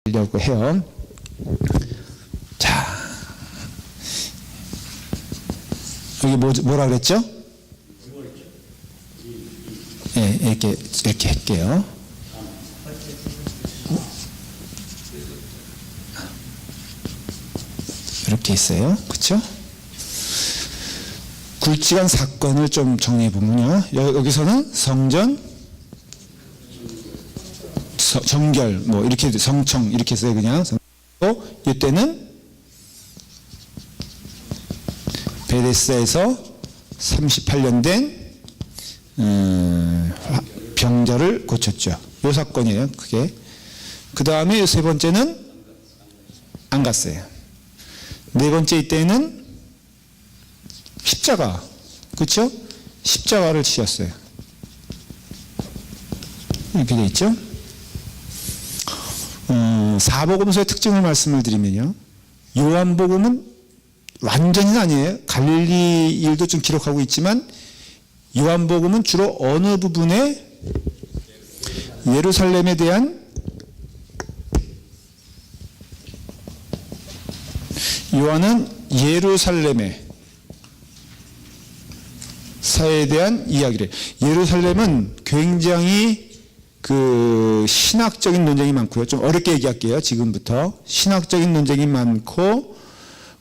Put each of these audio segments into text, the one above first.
하려고 해요. 자, 여기 뭐라 그랬죠? 네, 이렇게 할게요. 이렇게 있어요. 그렇죠? 굵직한 사건을 좀 정리해 보면요. 여기서는 성전, 정결, 뭐 이렇게 성청 이렇게 써요. 그냥 또 이때는 베데스다에서 38년 된 병자를 고쳤죠. 요 사건이에요. 그게. 그 다음에 세 번째는 안 갔어요. 네 번째 이때는 십자가, 그렇죠? 십자가를 지었어요. 이렇게 돼 있죠. 사복음서의 특징을 말씀을 드리면요, 요한복음은 완전히는 아니에요. 갈릴리 일도 좀 기록하고 있지만 요한복음은 주로 어느 부분에 예루살렘에 대한 요한은 예루살렘의 사회에 대한 이야기를, 예루살렘은 굉장히 그 신학적인 논쟁이 많고요. 좀 어렵게 얘기할게요. 지금부터 신학적인 논쟁이 많고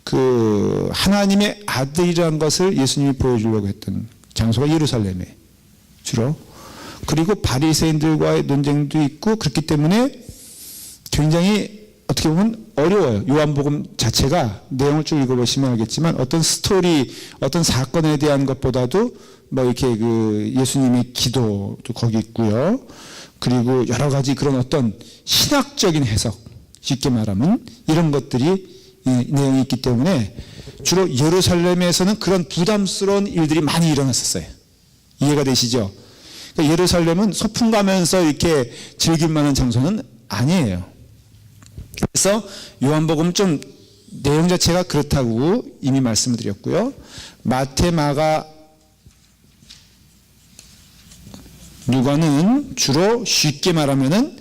그 하나님의 아들이라는 것을 예수님이 보여주려고 했던 장소가 예루살렘에 주로, 그리고 바리새인들과의 논쟁도 있고, 그렇기 때문에 굉장히 어떻게 보면 어려워요. 요한복음 자체가 내용을 쭉 읽어보시면 알겠지만 어떤 스토리, 어떤 사건에 대한 것보다도 뭐 이렇게 그 예수님의 기도도 거기 있고요. 그리고 여러 가지 그런 어떤 신학적인 해석, 쉽게 말하면 이런 것들이 내용이 있기 때문에 주로 예루살렘에서는 그런 부담스러운 일들이 많이 일어났었어요. 이해가 되시죠? 그러니까 예루살렘은 소풍 가면서 이렇게 즐길 만한 장소는 아니에요. 그래서 요한복음 좀 내용 자체가 그렇다고 이미 말씀을 드렸고요. 마태, 마가, 누가는 주로 쉽게 말하면은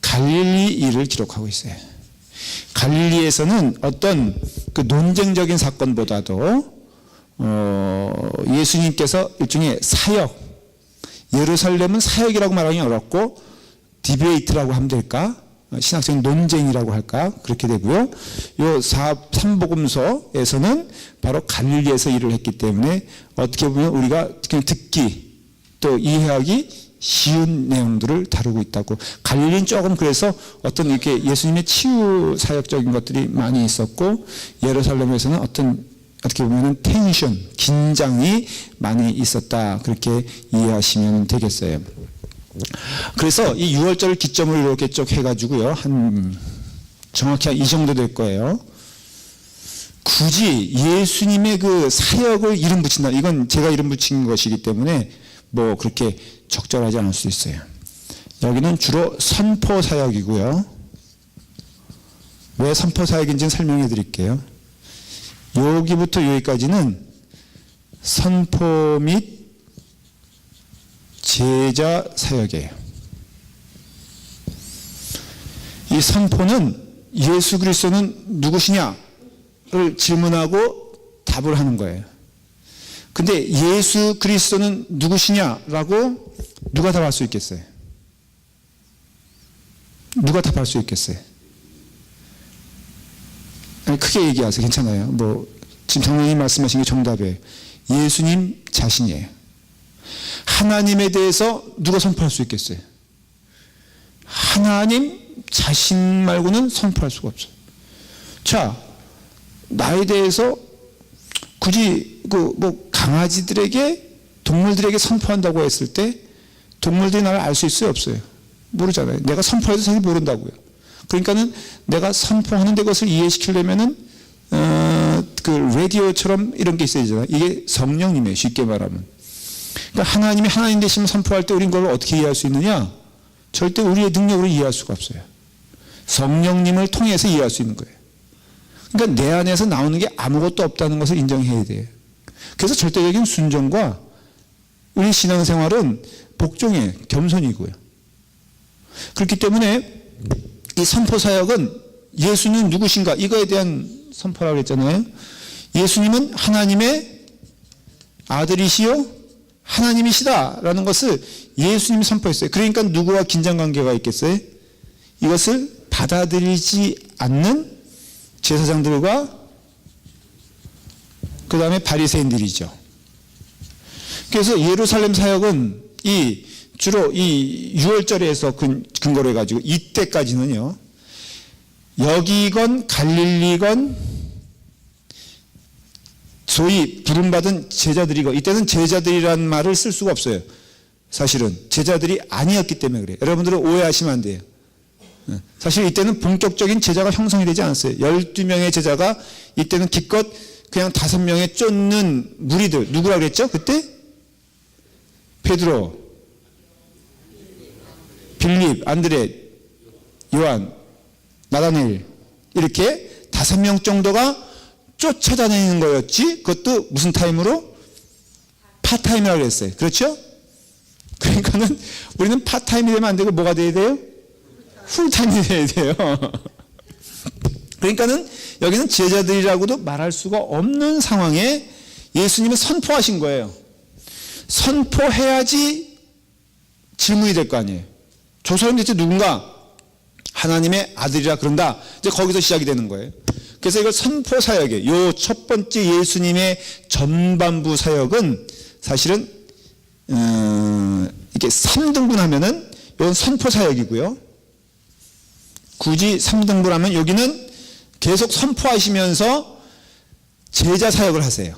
갈릴리 일을 기록하고 있어요. 갈릴리에서는 어떤 그 논쟁적인 사건보다도 예수님께서 일종의 사역, 예루살렘은 사역이라고 말하기 어렵고 디베이트라고 하면 될까? 신학적인 논쟁이라고 할까? 그렇게 되고요. 요 3복음서에서는 바로 갈릴리에서 일을 했기 때문에 어떻게 보면 우리가 그냥 듣기 또 이해하기 쉬운 내용들을 다루고 있다고. 갈릴리는 조금 그래서 어떤 이렇게 예수님의 치유 사역적인 것들이 많이 있었고, 예루살렘에서는 어떤 어떻게 보면 텐션, 긴장이 많이 있었다. 그렇게 이해하시면 되겠어요. 그래서 이 6월절을 기점으로 이렇게 쭉 해가지고요, 한 정확히 한 이 정도 될 거예요. 굳이 예수님의 그 사역을 이름 붙인다. 이건 제가 이름 붙인 것이기 때문에 뭐 그렇게 적절하지 않을 수 있어요. 여기는 주로 선포 사역이고요. 왜 선포 사역인지는 설명해 드릴게요. 여기부터 여기까지는 선포 및 제자 사역이에요. 이 선포는 예수 그리스도는 누구시냐를 질문하고 답을 하는 거예요. 근데 예수 그리스도는 누구시냐라고 누가 답할 수 있겠어요? 누가 답할 수 있겠어요? 아니, 크게 얘기하세요. 괜찮아요. 뭐 지금 장로님 말씀하신 게 정답이에요. 예수님 자신이에요. 하나님에 대해서 누가 선포할 수 있겠어요? 하나님 자신 말고는 선포할 수가 없어요. 자, 나에 대해서 굳이 그 뭐 강아지들에게, 동물들에게 선포한다고 했을 때 동물들이 나를 알 수 있어요, 없어요? 모르잖아요. 내가 선포해도 사실 모른다고요. 그러니까는 내가 선포하는 데 것을 이해시키려면은 그 라디오처럼 이런 게 있어야 되잖아요. 이게 성령님이에요, 쉽게 말하면. 그러니까 하나님이 하나님 되시면 선포할 때 우리는 그걸 어떻게 이해할 수 있느냐? 절대 우리의 능력으로 이해할 수가 없어요. 성령님을 통해서 이해할 수 있는 거예요. 그러니까 내 안에서 나오는 게 아무것도 없다는 것을 인정해야 돼요. 그래서 절대적인 순종과 우리 신앙생활은 복종의 겸손이고요. 그렇기 때문에 이 이 선포 사역은 예수는 누구신가? 이거에 대한 선포라고 했잖아요. 예수님은 하나님의 아들이시요 하나님이시다라는 것을 예수님이 선포했어요. 그러니까 누구와 긴장관계가 있겠어요? 이것을 받아들이지 않는 제사장들과 그 다음에 바리새인들이죠. 그래서 예루살렘 사역은 주로 이 6월절에서 근거로 해가지고 이때까지는요, 여기건 갈릴리건 소위 부름받은 제자들이고, 이때는 제자들이라는 말을 쓸 수가 없어요. 사실은 제자들이 아니었기 때문에 그래요. 여러분들은 오해하시면 안 돼요. 사실 이때는 본격적인 제자가 형성이 되지 않았어요. 12명의 제자가 이때는 기껏 그냥 5명에 쫓는 무리들, 누구라 그랬죠? 그때? 베드로, 빌립, 안드레, 요한, 나다나엘, 이렇게 5명 정도가 쫓아다니는 거였지. 그것도 무슨 타임으로? 파타임이라고 그랬어요. 그렇죠? 그러니까는 우리는 파타임이 되면 안 되고 뭐가 돼야 돼요? 풀타임이 돼야 돼요. 그러니까는 여기는 제자들이라고도 말할 수가 없는 상황에 예수님은 선포하신 거예요. 선포해야지 질문이 될 거 아니에요. 저 사람이 대체 누군가? 하나님의 아들이라 그런다. 이제 거기서 시작이 되는 거예요. 그래서 이걸 선포 사역이에요. 요 첫 번째 예수님의 전반부 사역은 사실은 이렇게 3등분 하면은 이건 선포 사역이고요. 굳이 3등분 하면 여기는 계속 선포하시면서 제자 사역을 하세요.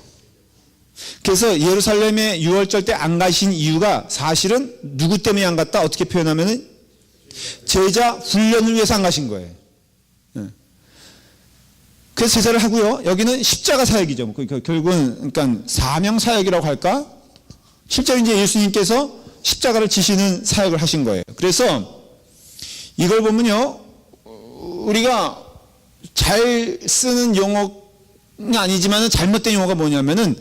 그래서 예루살렘에 6월절 때 안 가신 이유가 사실은 누구 때문에 안 갔다? 어떻게 표현하면은 제자 훈련을 위해서 안 가신 거예요. 그래서 제자를 하고요. 여기는 십자가 사역이죠. 결국은 그러니까 사명 사역이라고 할까? 실제로 이제 예수님께서 십자가를 지시는 사역을 하신 거예요. 그래서 이걸 보면요, 우리가 잘 쓰는 용어는 아니지만 잘못된 용어가 뭐냐면은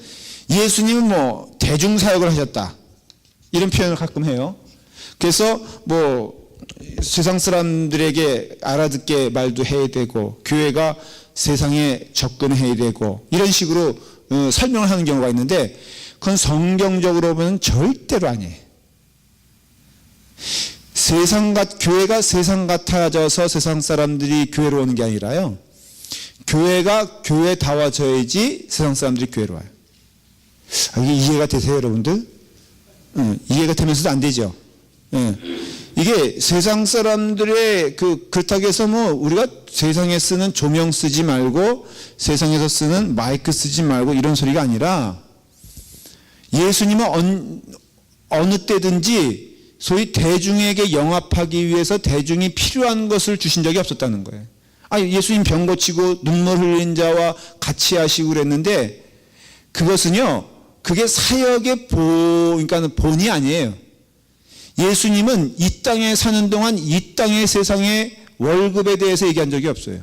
예수님은 뭐 대중사역을 하셨다, 이런 표현을 가끔 해요. 그래서 뭐 세상 사람들에게 알아듣게 말도 해야 되고, 교회가 세상에 접근해야 되고, 이런 식으로 설명을 하는 경우가 있는데, 그건 성경적으로 보면 절대로 아니에요. 교회가 세상 같아져서 세상 사람들이 교회로 오는 게 아니라요, 교회가 교회다워져야지 세상 사람들이 교회로 와요. 이게 이해가 되세요, 여러분들? 이해가 되면서도 안 되죠. 이게 세상 사람들의 그렇다고 해서 뭐 우리가 세상에 쓰는 조명 쓰지 말고 세상에서 쓰는 마이크 쓰지 말고 이런 소리가 아니라, 예수님은 어느 때든지 소위 대중에게 영합하기 위해서 대중이 필요한 것을 주신 적이 없었다는 거예요. 예수님 병 고치고 눈물 흘린 자와 같이 하시고 그랬는데, 그것은요, 그게 사역의 그러니까 본이 아니에요. 예수님은 이 땅에 사는 동안 이 땅의 세상의 월급에 대해서 얘기한 적이 없어요.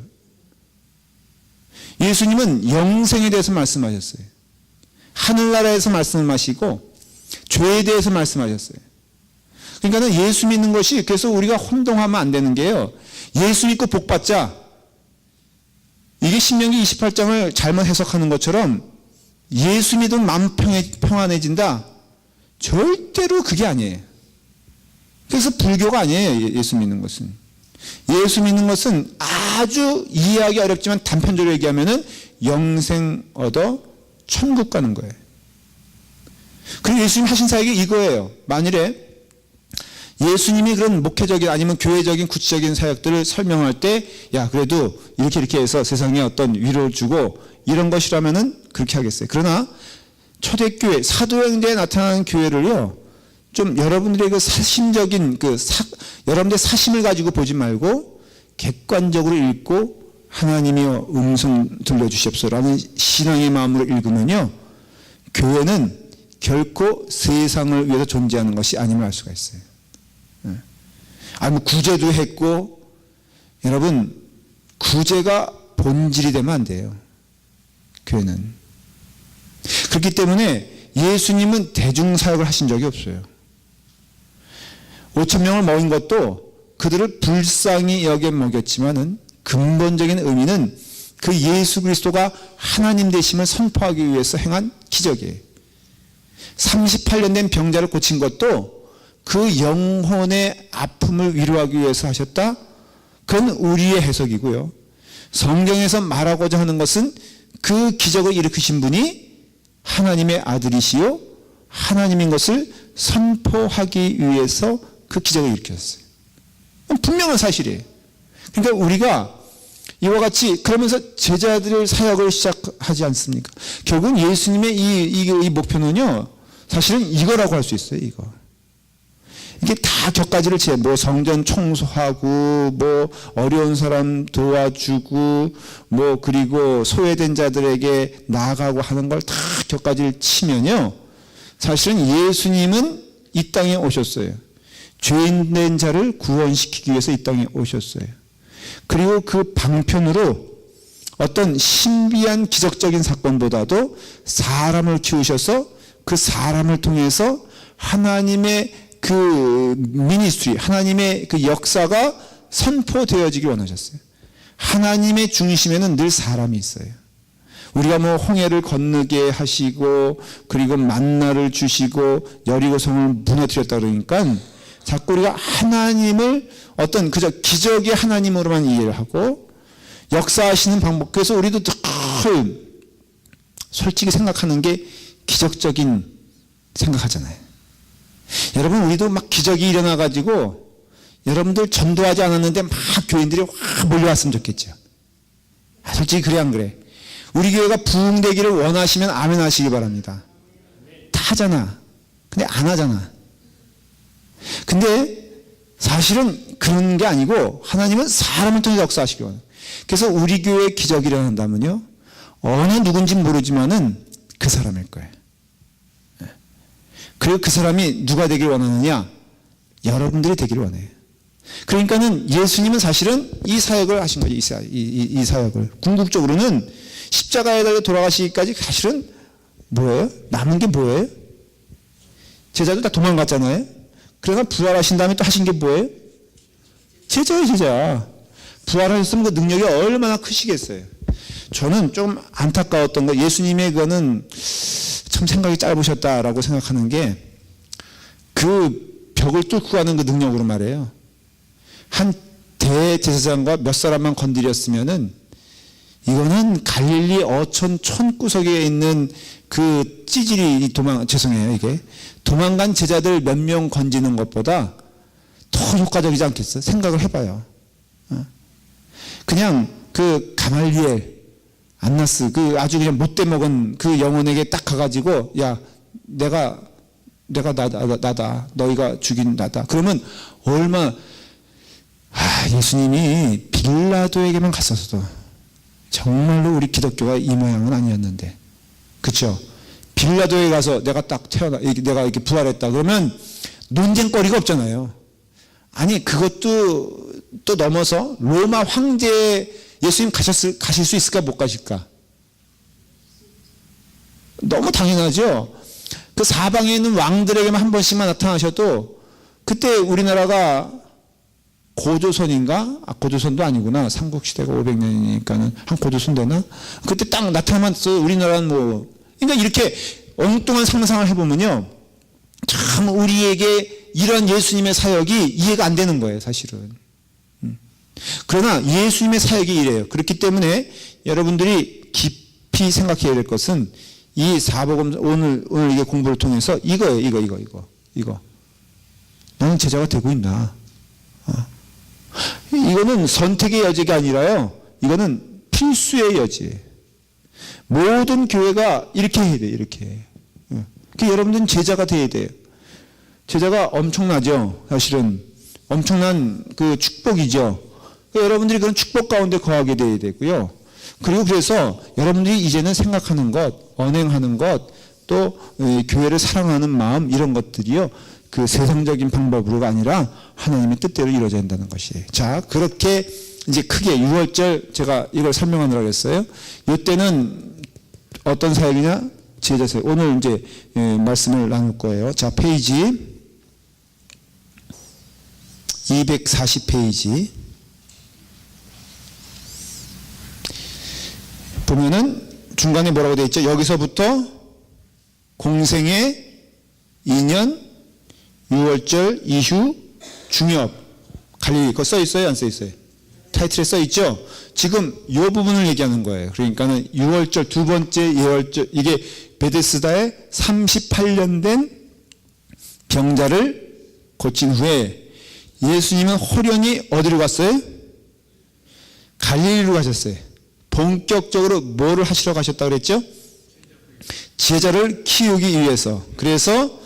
예수님은 영생에 대해서 말씀하셨어요. 하늘나라에서 말씀하시고 죄에 대해서 말씀하셨어요. 그러니까 예수 믿는 것이, 그래서 우리가 혼동하면 안 되는 게요, 예수 믿고 복 받자, 이게 신명기 28장을 잘못 해석하는 것처럼 예수 믿으면 마음 평안해진다, 절대로 그게 아니에요. 그래서 불교가 아니에요. 예수 믿는 것은. 예수 믿는 것은 아주 이해하기 어렵지만 단편적으로 얘기하면은 영생 얻어 천국 가는 거예요. 그리고 예수님 하신 사역이 이거예요. 만일에 예수님이 그런 목회적인 아니면 교회적인 구체적인 사역들을 설명할 때, 야, 그래도 이렇게 해서 세상에 어떤 위로를 주고 이런 것이라면은 그렇게 하겠어요. 그러나 초대교회, 사도행전에 나타나는 교회를요, 좀 여러분들의 사심적인 여러분들의 사심을 가지고 보지 말고 객관적으로 읽고, 하나님이여 음성 들려주시옵소서라는 신앙의 마음으로 읽으면요, 교회는 결코 세상을 위해서 존재하는 것이 아님을 알 수가 있어요. 뭐 구제도 했고, 여러분, 구제가 본질이 되면 안 돼요. 교회는. 그렇기 때문에 예수님은 대중사역을 하신 적이 없어요. 5,000명을 모인 것도 그들을 불쌍히 여겨 먹였지만은 근본적인 의미는 그 예수 그리스도가 하나님 되심을 선포하기 위해서 행한 기적이에요. 38년 된 병자를 고친 것도 그 영혼의 아픔을 위로하기 위해서 하셨다. 그건 우리의 해석이고요. 성경에서 말하고자 하는 것은 그 기적을 일으키신 분이 하나님의 아들이시요 하나님인 것을 선포하기 위해서 그 기적을 일으켰어요. 분명한 사실이에요. 그러니까 우리가 이와 같이 그러면서 제자들의 사역을 시작하지 않습니까? 결국 예수님의 이 목표는요, 사실은 이거라고 할 수 있어요. 이게 다 격가지를 뭐 성전 청소하고 뭐 어려운 사람 도와주고 뭐 그리고 소외된 자들에게 나아가고 하는 걸 다 격가지를 치면요, 사실은 예수님은 이 땅에 오셨어요. 죄인 된 자를 구원시키기 위해서 이 땅에 오셨어요. 그리고 그 방편으로 어떤 신비한 기적적인 사건보다도 사람을 키우셔서 그 사람을 통해서 하나님의 그 미니스트리, 하나님의 그 역사가 선포되어지길 원하셨어요. 하나님의 중심에는 늘 사람이 있어요. 우리가 뭐 홍해를 건너게 하시고 그리고 만나를 주시고 여리고성을 무너뜨렸다 그러니까 자꾸 우리가 하나님을 어떤 그저 기적의 하나님으로만 이해를 하고 역사하시는 방법, 그래서 우리도 늘 솔직히 생각하는 게 기적적인 생각하잖아요. 여러분, 우리도 막 기적이 일어나가지고 여러분들 전도하지 않았는데 막 교인들이 확 몰려왔으면 좋겠죠. 솔직히 그래 안 그래? 우리 교회가 부흥되기를 원하시면 아멘 하시기 바랍니다. 다 하잖아. 근데 안 하잖아. 근데 사실은 그런 게 아니고 하나님은 사람을 통해 역사하시기 원해요. 그래서 우리 교회에 기적이 일어난다면요, 어느 누군지는 모르지만은 그 사람일 거예요. 그리고 그 사람이 누가 되길 원하느냐? 여러분들이 되기를 원해요. 그러니까는 예수님은 사실은 이 사역을 하신 거죠. 이 사역을. 궁극적으로는 십자가에 달려 돌아가시기까지 사실은 뭐예요? 남은 게 뭐예요? 제자들 다 도망갔잖아요. 그러나 부활하신 다음에 또 하신 게 뭐예요? 제자예요, 제자. 부활하셨으면 그 능력이 얼마나 크시겠어요. 저는 좀 안타까웠던 거, 예수님의 그거는 참 생각이 짧으셨다라고 생각하는 게, 그 벽을 뚫고 가는 그 능력으로 말해요. 한 대제사장과 몇 사람만 건드렸으면은 이거는 갈릴리 어촌 촌구석에 있는 그 찌질이 죄송해요, 이게. 도망간 제자들 몇 명 건지는 것보다 더 효과적이지 않겠어요? 생각을 해봐요. 그냥 그 가말리엘, 안나스, 그 아주 그냥 못돼 먹은 그 영혼에게 딱 가가지고, 야, 내가 나다. 너희가 죽인 나다. 그러면 예수님이 빌라도에게만 갔었어도 정말로 우리 기독교가 이 모양은 아니었는데, 그렇죠? 빌라도에 가서 내가 내가 이렇게 부활했다 그러면 논쟁거리가 없잖아요. 아니, 그것도 또 넘어서 로마 황제 예수님 가실 수 있을까, 못 가실까? 너무 당연하죠. 그 사방에 있는 왕들에게만 한 번씩만 나타나셔도, 그때 우리나라가 고조선인가? 고조선도 아니구나. 삼국시대가 500년이니까는 한 고조선 되나? 그때 딱 나타나면 우리나라는 그러니까 이렇게 엉뚱한 상상을 해보면요, 참 우리에게 이런 예수님의 사역이 이해가 안 되는 거예요, 사실은. 그러나 예수님의 사역이 이래요. 그렇기 때문에 여러분들이 깊이 생각해야 될 것은 이 사복음, 오늘 이게 공부를 통해서 이거예요. 이거. 나는 제자가 되고 있나? 이거는 선택의 여지가 아니라요, 이거는 필수의 여지예요. 모든 교회가 이렇게 해야 돼요, 이렇게. 여러분들은 제자가 돼야 돼요. 제자가 엄청나죠, 사실은. 엄청난 그 축복이죠. 여러분들이 그런 축복 가운데 거하게 돼야 되고요. 그리고 그래서 여러분들이 이제는 생각하는 것, 언행하는 것, 또 교회를 사랑하는 마음, 이런 것들이요, 그 세상적인 방법으로가 아니라 하나님의 뜻대로 이루어져야 한다는 것이에요. 자, 그렇게 이제 크게 6월절 제가 이걸 설명하느라고 했어요. 이때는 어떤 사역이냐? 제자 사역. 오늘 이제 말씀을 나눌 거예요. 자, 페이지 240페이지 보면은 중간에 뭐라고 되어 있죠? 여기서부터 공생의 2년 6월절 이후 중엽 갈릴리 그거 써 있어요? 안 써 있어요? 타이틀에 써 있죠? 지금 이 부분을 얘기하는 거예요. 그러니까는 6월절 두 번째 예월절 이게 베데스다에 38년 된 병자를 고친 후에 예수님은 호련히 어디로 갔어요? 갈릴리로 가셨어요. 본격적으로 뭐를 하시러 가셨다고 그랬죠? 제자를 키우기 위해서. 그래서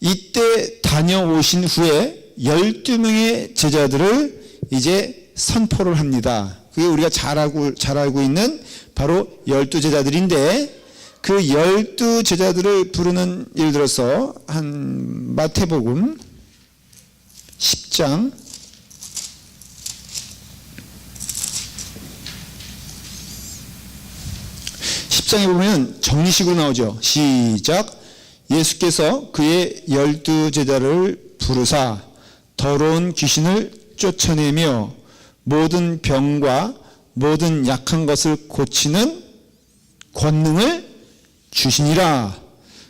이때 다녀오신 후에 12명의 제자들을 이제 선포를 합니다. 그게 우리가 잘 알고 있는 바로 12제자들인데 그 12제자들을 부르는 예를 들어서 한 마태복음 10장 10장에 보면 정리식으로 나오죠. 시작. 예수께서 그의 12제자를 부르사 더러운 귀신을 쫓아내며 모든 병과 모든 약한 것을 고치는 권능을 주시니라.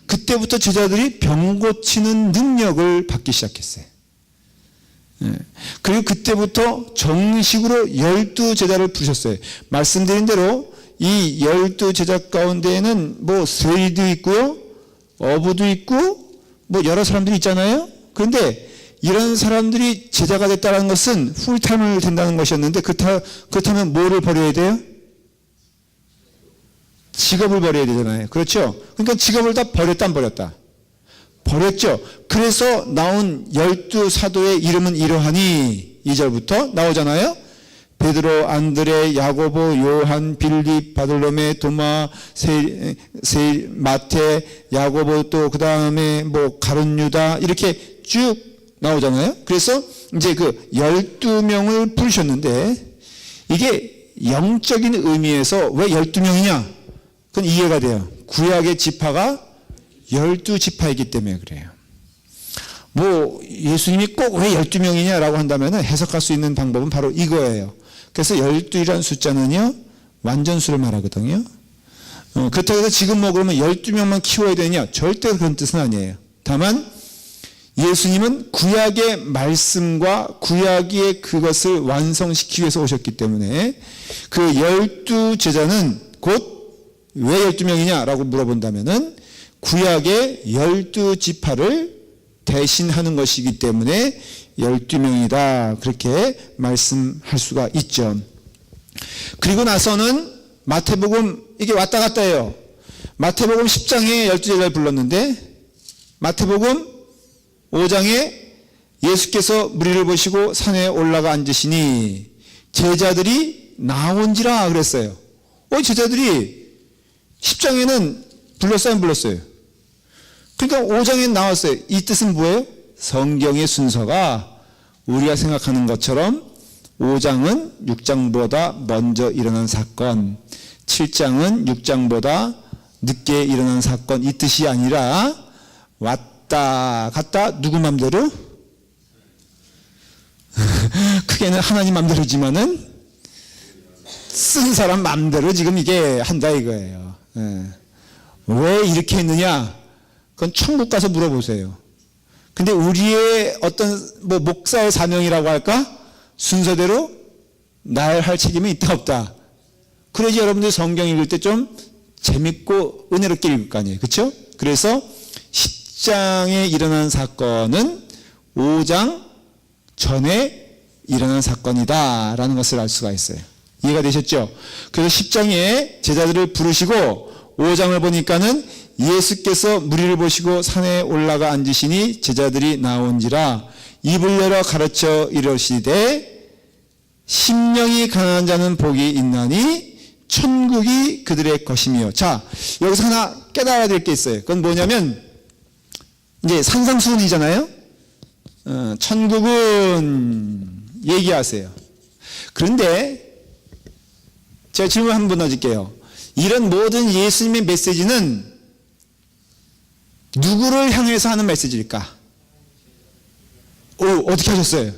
그때부터 제자들이 병 고치는 능력을 받기 시작했어요. 그리고 그때부터 정식으로 12제자를 부르셨어요. 말씀드린 대로 이 12제자 가운데에는 뭐 세리도 있고요, 어부도 있고 뭐 여러 사람들이 있잖아요. 그런데 이런 사람들이 제자가 됐다는 것은 풀타임을 된다는 것이었는데 그렇다면 뭐를 버려야 돼요? 직업을 버려야 되잖아요. 그렇죠? 그러니까 직업을 다 버렸다 안 버렸다? 버렸죠. 그래서 나온 12사도의 이름은 이러하니 2절부터 나오잖아요. 베드로, 안드레, 야고보, 요한, 빌립, 바돌로메, 도마, 마태, 야고보 또 그 다음에 뭐 가룟 유다 이렇게 쭉 나오잖아요. 그래서 이제 그 12명을 부르셨는데 이게 영적인 의미에서 왜 12명이냐? 그건 이해가 돼요. 구약의 지파가 12지파이기 때문에 그래요. 뭐 예수님이 꼭 왜 12명이냐라고 한다면 해석할 수 있는 방법은 바로 이거예요. 그래서 12이라는 숫자는요 완전수를 말하거든요. 그렇다고 해서 지금 뭐 그러면 12명만 키워야 되냐? 절대 그런 뜻은 아니에요. 다만 예수님은 구약의 말씀과 구약의 그것을 완성시키기 위해서 오셨기 때문에 그 12제자는 곧 왜 12명이냐라고 물어본다면은 구약의 12지파를 대신하는 것이기 때문에 12명이다. 그렇게 말씀할 수가 있죠. 그리고 나서는 마태복음 이게 왔다 갔다 해요. 마태복음 10장에 12제자를 불렀는데 마태복음 5장에 예수께서 무리를 보시고 산에 올라가 앉으시니 제자들이 나온지라 그랬어요. 제자들이 10장에는 불렀어요, 안 불렀어요? 그러니까 5장에 나왔어요. 이 뜻은 뭐예요? 성경의 순서가 우리가 생각하는 것처럼 5장은 6장보다 먼저 일어난 사건, 7장은 6장보다 늦게 일어난 사건 이 뜻이 아니라 왔다 갔다 누구 맘대로? 크게는 하나님 맘대로지만은 쓴 사람 맘대로 지금 이게 한다 이거예요. 왜 이렇게 했느냐? 그건 천국 가서 물어보세요. 근데 우리의 어떤 뭐 목사의 사명이라고 할까? 순서대로 날 할 책임이 있다 없다. 그래야지 여러분들 성경 읽을 때 좀 재밌고 은혜롭게 읽을 거 아니에요. 그렇죠? 그래서 10장에 일어난 사건은 5장 전에 일어난 사건이다라는 것을 알 수가 있어요. 이해가 되셨죠? 그래서 10장에 제자들을 부르시고 5장을 보니까는 예수께서 무리를 보시고 산에 올라가 앉으시니 제자들이 나온지라 입을 열어 가르쳐 이르시되 심령이 가난한 자는 복이 있나니 천국이 그들의 것이며. 자, 여기서 하나 깨달아야 될 게 있어요. 그건 뭐냐면 이제 산상수훈이잖아요. 천국은 얘기하세요. 그런데 제가 질문 한번 던질게요. 이런 모든 예수님의 메시지는 누구를 향해서 하는 메시지일까? 어떻게 하셨어요?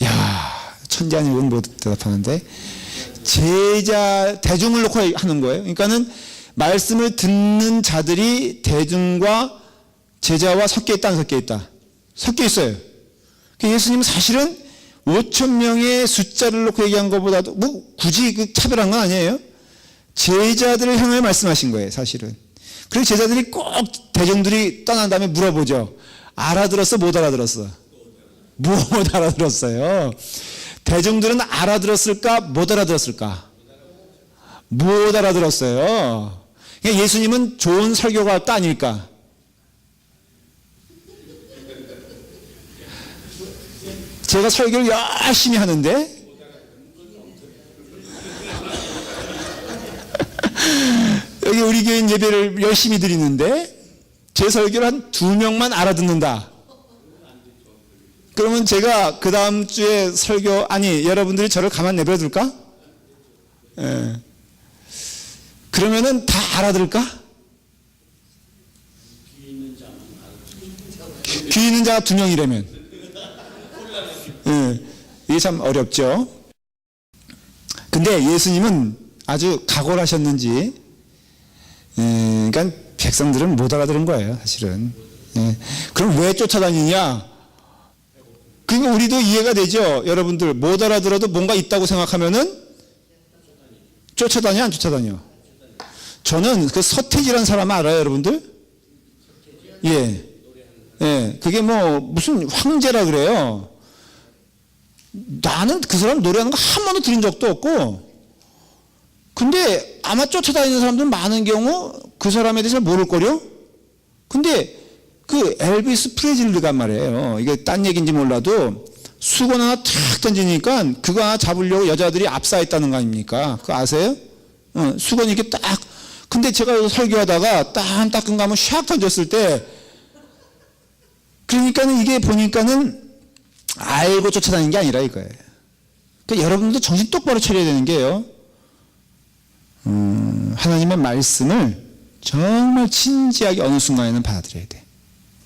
야, 천재 아니면 못 대답하는데, 대중을 놓고 하는 거예요. 그러니까는 말씀을 듣는 자들이 대중과 제자와 섞여 있다, 안 섞여 있다? 섞여 있어요. 예수님은 사실은 5천 명의 숫자를 놓고 얘기한 것보다도 뭐 굳이 그 차별한 건 아니에요. 제자들을 향해 말씀하신 거예요, 사실은. 그리고 제자들이 꼭 대중들이 떠난 다음에 물어보죠. 알아들었어, 못 알아들었어? 못 알아들었어요. 대중들은 알아들었을까, 못 알아들었을까? 못 알아들었어요. 그러니까 예수님은 좋은 설교가가 아닐까? 제가 설교를 열심히 하는데 여기 우리 교인 예배를 열심히 드리는데 제 설교를 한 2명만 알아듣는다. 그러면 제가 그 다음 주에 설교, 아니 여러분들이 저를 가만 내버려 둘까? 예. 그러면은 다 알아들을까? 귀 있는 자가 2명이라면. 예. 이게 참 어렵죠. 근데 예수님은 아주 각오를 하셨는지, 그러니까 백성들은 못 알아들은 거예요, 사실은. 예. 그럼 왜 쫓아다니냐? 그러니까 우리도 이해가 되죠. 여러분들 못 알아들어도 뭔가 있다고 생각하면은 쫓아다녀, 안 쫓아다녀? 저는 그 서태지라는 사람 알아요, 여러분들? 예. 예. 그게 뭐 무슨 황제라 그래요. 나는 그 사람 노래하는 거 한 번도 들은 적도 없고, 근데 아마 쫓아다니는 사람들은 많은 경우 그 사람에 대해서 모를걸요? 근데 그 엘비스 프레슬리가 말이에요. 이게 딴 얘기인지 몰라도 수건 하나 탁 던지니까 그거 하나 잡으려고 여자들이 압사했다는 거 아닙니까? 그거 아세요? 수건이 이렇게 딱. 근데 제가 설교하다가 따끈따끈 가면 샥 던졌을 때, 그러니까는 이게 보니까는 알고 쫓아다니는 게 아니라 이거예요. 그러니까 여러분들도 정신 똑바로 차려야 되는 게요. 하나님의 말씀을 정말 진지하게 어느 순간에는 받아들여야 돼.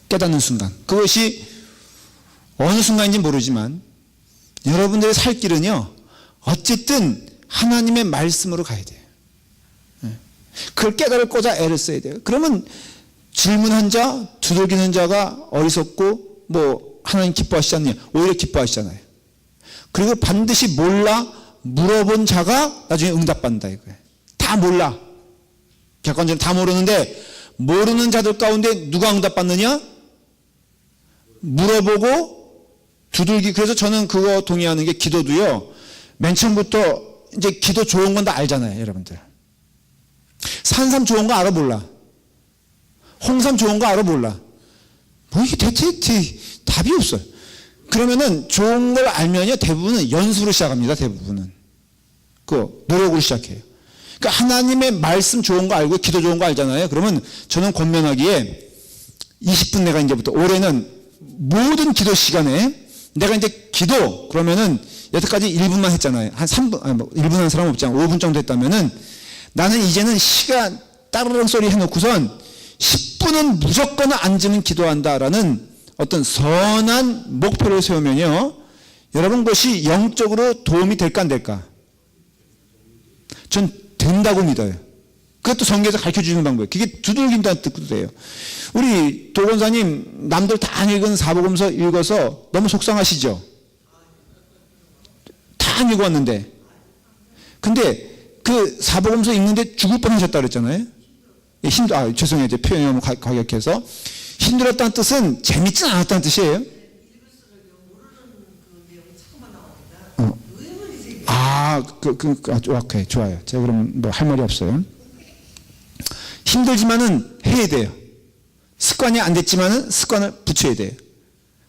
깨닫는 순간. 그것이 어느 순간인지 모르지만 여러분들의 살 길은요, 어쨌든 하나님의 말씀으로 가야 돼요. 그걸 깨달고자 애를 써야 돼요. 그러면 질문한 자, 두들기는 자가 어리석고 뭐 하나님 기뻐하시지 않느냐? 오히려 기뻐하시잖아요. 그리고 반드시 몰라 물어본 자가 나중에 응답받는다 이거예요. 다 몰라. 객관적으로 다 모르는데 모르는 자들 가운데 누가 응답받느냐? 물어보고 두들기. 그래서 저는 그거 동의하는 게, 기도도요, 맨 처음부터 이제 기도 좋은 건 다 알잖아요, 여러분들. 산삼 좋은 거 알아 몰라? 홍삼 좋은 거 알아 몰라? 뭐 이게 대체 답이 없어요. 그러면은 좋은 걸 알면요, 대부분은 연수로 시작합니다. 대부분은 그 노력으로 시작해요. 그러니까 하나님의 말씀 좋은 거 알고 기도 좋은 거 알잖아요. 그러면 저는 권면하기에 20분 내가 이제부터 올해는 모든 기도 시간에 내가 이제 기도 그러면은 여태까지 1분만 했잖아요. 한 3분, 아니 뭐 1분 한 사람 없잖아. 5분 정도 했다면은 나는 이제는 시간 따르릉 소리 해놓고선 10분은 무조건 앉으면 기도한다라는 어떤 선한 목표를 세우면요, 여러분 그것이 영적으로 도움이 될까 안 될까? 전 된다고 믿어요. 그것도 성경에서 가르쳐주는 방법이에요. 그게 두들긴다는 뜻도 돼요. 우리 도건사님 남들 다 안 읽은 사복음서 읽어서 너무 속상하시죠? 다 안 읽어왔는데, 근데 그 사복음서 읽는데 죽을 뻔하셨다 그랬잖아요. 죄송해요. 제 표현이 너무 과격해서. 힘들었다는 뜻은 재밌진 않았다는 뜻이에요. 오케이, 좋아요. 제가 그럼 뭐 할 말이 없어요. 힘들지만은 해야 돼요. 습관이 안 됐지만은 습관을 붙여야 돼요.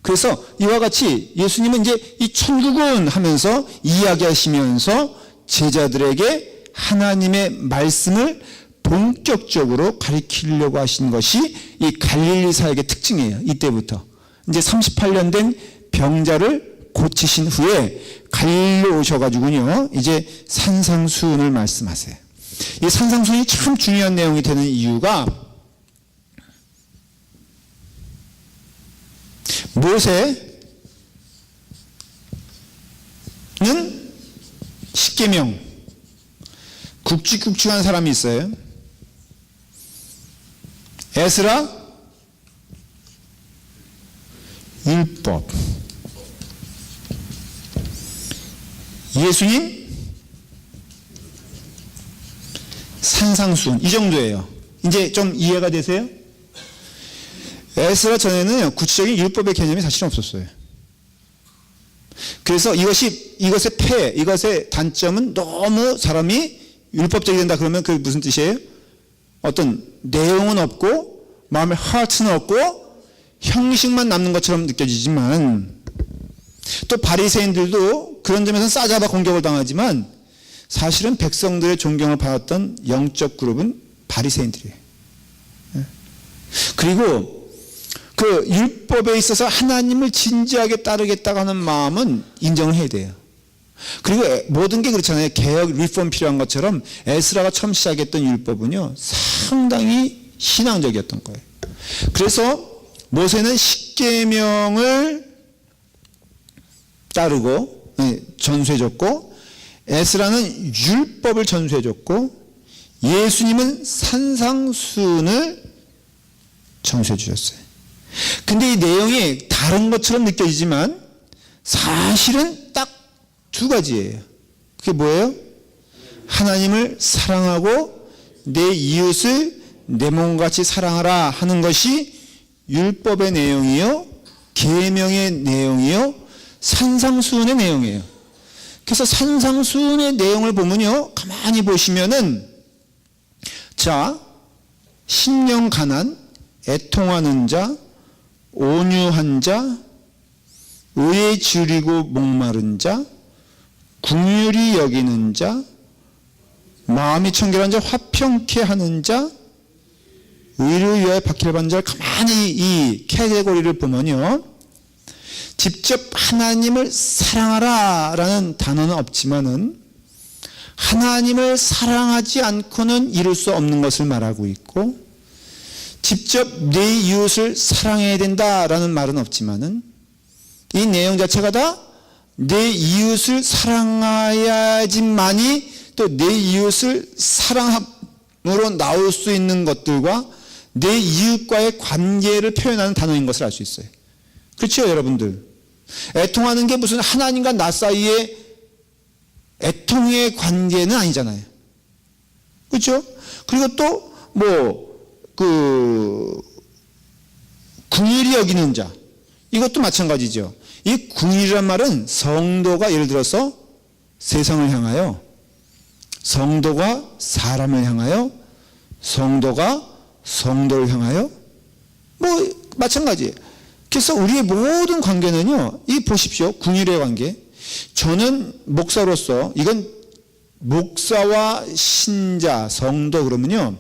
그래서 이와 같이 예수님은 이제 이 천국은 하면서 이야기하시면서 제자들에게 하나님의 말씀을 본격적으로 가르치려고 하신 것이 이 갈릴리 사역의 특징이에요. 이때부터 이제 38년 된 병자를 고치신 후에 갈릴리 오셔가지고요, 이제 산상수훈을 말씀하세요. 이 산상수훈이 참 중요한 내용이 되는 이유가, 모세 십계명, 굵직굵직한 사람이 있어요. 에스라, 율법, 예수님, 산상수훈. 이 정도예요. 이제 좀 이해가 되세요? 에스라 전에는 구체적인 율법의 개념이 사실은 없었어요. 그래서 이것의 이것의 단점은 너무 사람이 율법적이 된다 그러면 그게 무슨 뜻이에요? 어떤 내용은 없고 마음의 하트는 없고 형식만 남는 것처럼 느껴지지만, 또 바리새인들도 그런 점에서 싸잡아 공격을 당하지만 사실은 백성들의 존경을 받았던 영적 그룹은 바리새인들이에요. 그리고 그 율법에 있어서 하나님을 진지하게 따르겠다고 하는 마음은 인정을 해야 돼요. 그리고 모든 게 그렇잖아요. 개혁, 리폼 필요한 것처럼 에스라가 처음 시작했던 율법은요, 상당히 신앙적이었던 거예요. 그래서 모세는 십계명을 따르고 전수해줬고, 에스라는 율법을 전수해줬고, 예수님은 산상수훈을 전수해주셨어요. 근데 이 내용이 다른 것처럼 느껴지지만 사실은 딱 두 가지예요. 그게 뭐예요? 하나님을 사랑하고 내 이웃을 내 몸과 같이 사랑하라 하는 것이 율법의 내용이요, 계명의 내용이요, 산상수훈의 내용이에요. 그래서 산상수훈의 내용을 보면요, 가만히 보시면은, 자, 심령 가난, 애통하는 자, 온유한 자, 의에 줄이고 목마른 자, 긍휼히 여기는 자, 마음이 청결한 자, 화평케 하는 자, 의를 위하여 박해를 받는 자를 가만히 이 카테고리를 보면요, 직접 하나님을 사랑하라 라는 단어는 없지만은 하나님을 사랑하지 않고는 이룰 수 없는 것을 말하고 있고, 직접 내 이웃을 사랑해야 된다라는 말은 없지만은 이 내용 자체가 다 내 이웃을 사랑해야지만이 또 내 이웃을 사랑함으로 나올 수 있는 것들과 내 이웃과의 관계를 표현하는 단어인 것을 알 수 있어요. 그렇죠, 여러분들? 애통하는 게 무슨 하나님과 나 사이의 애통의 관계는 아니잖아요. 그렇죠? 그리고 또 긍휼히 여기는 자, 이것도 마찬가지죠. 이 긍휼이란 말은 성도가 예를 들어서 세상을 향하여, 성도가 사람을 향하여, 성도가 성도를 향하여, 마찬가지예요. 그래서 우리의 모든 관계는요, 이 보십시오. 긍휼의 관계. 저는 목사로서, 이건 목사와 신자, 성도 그러면요,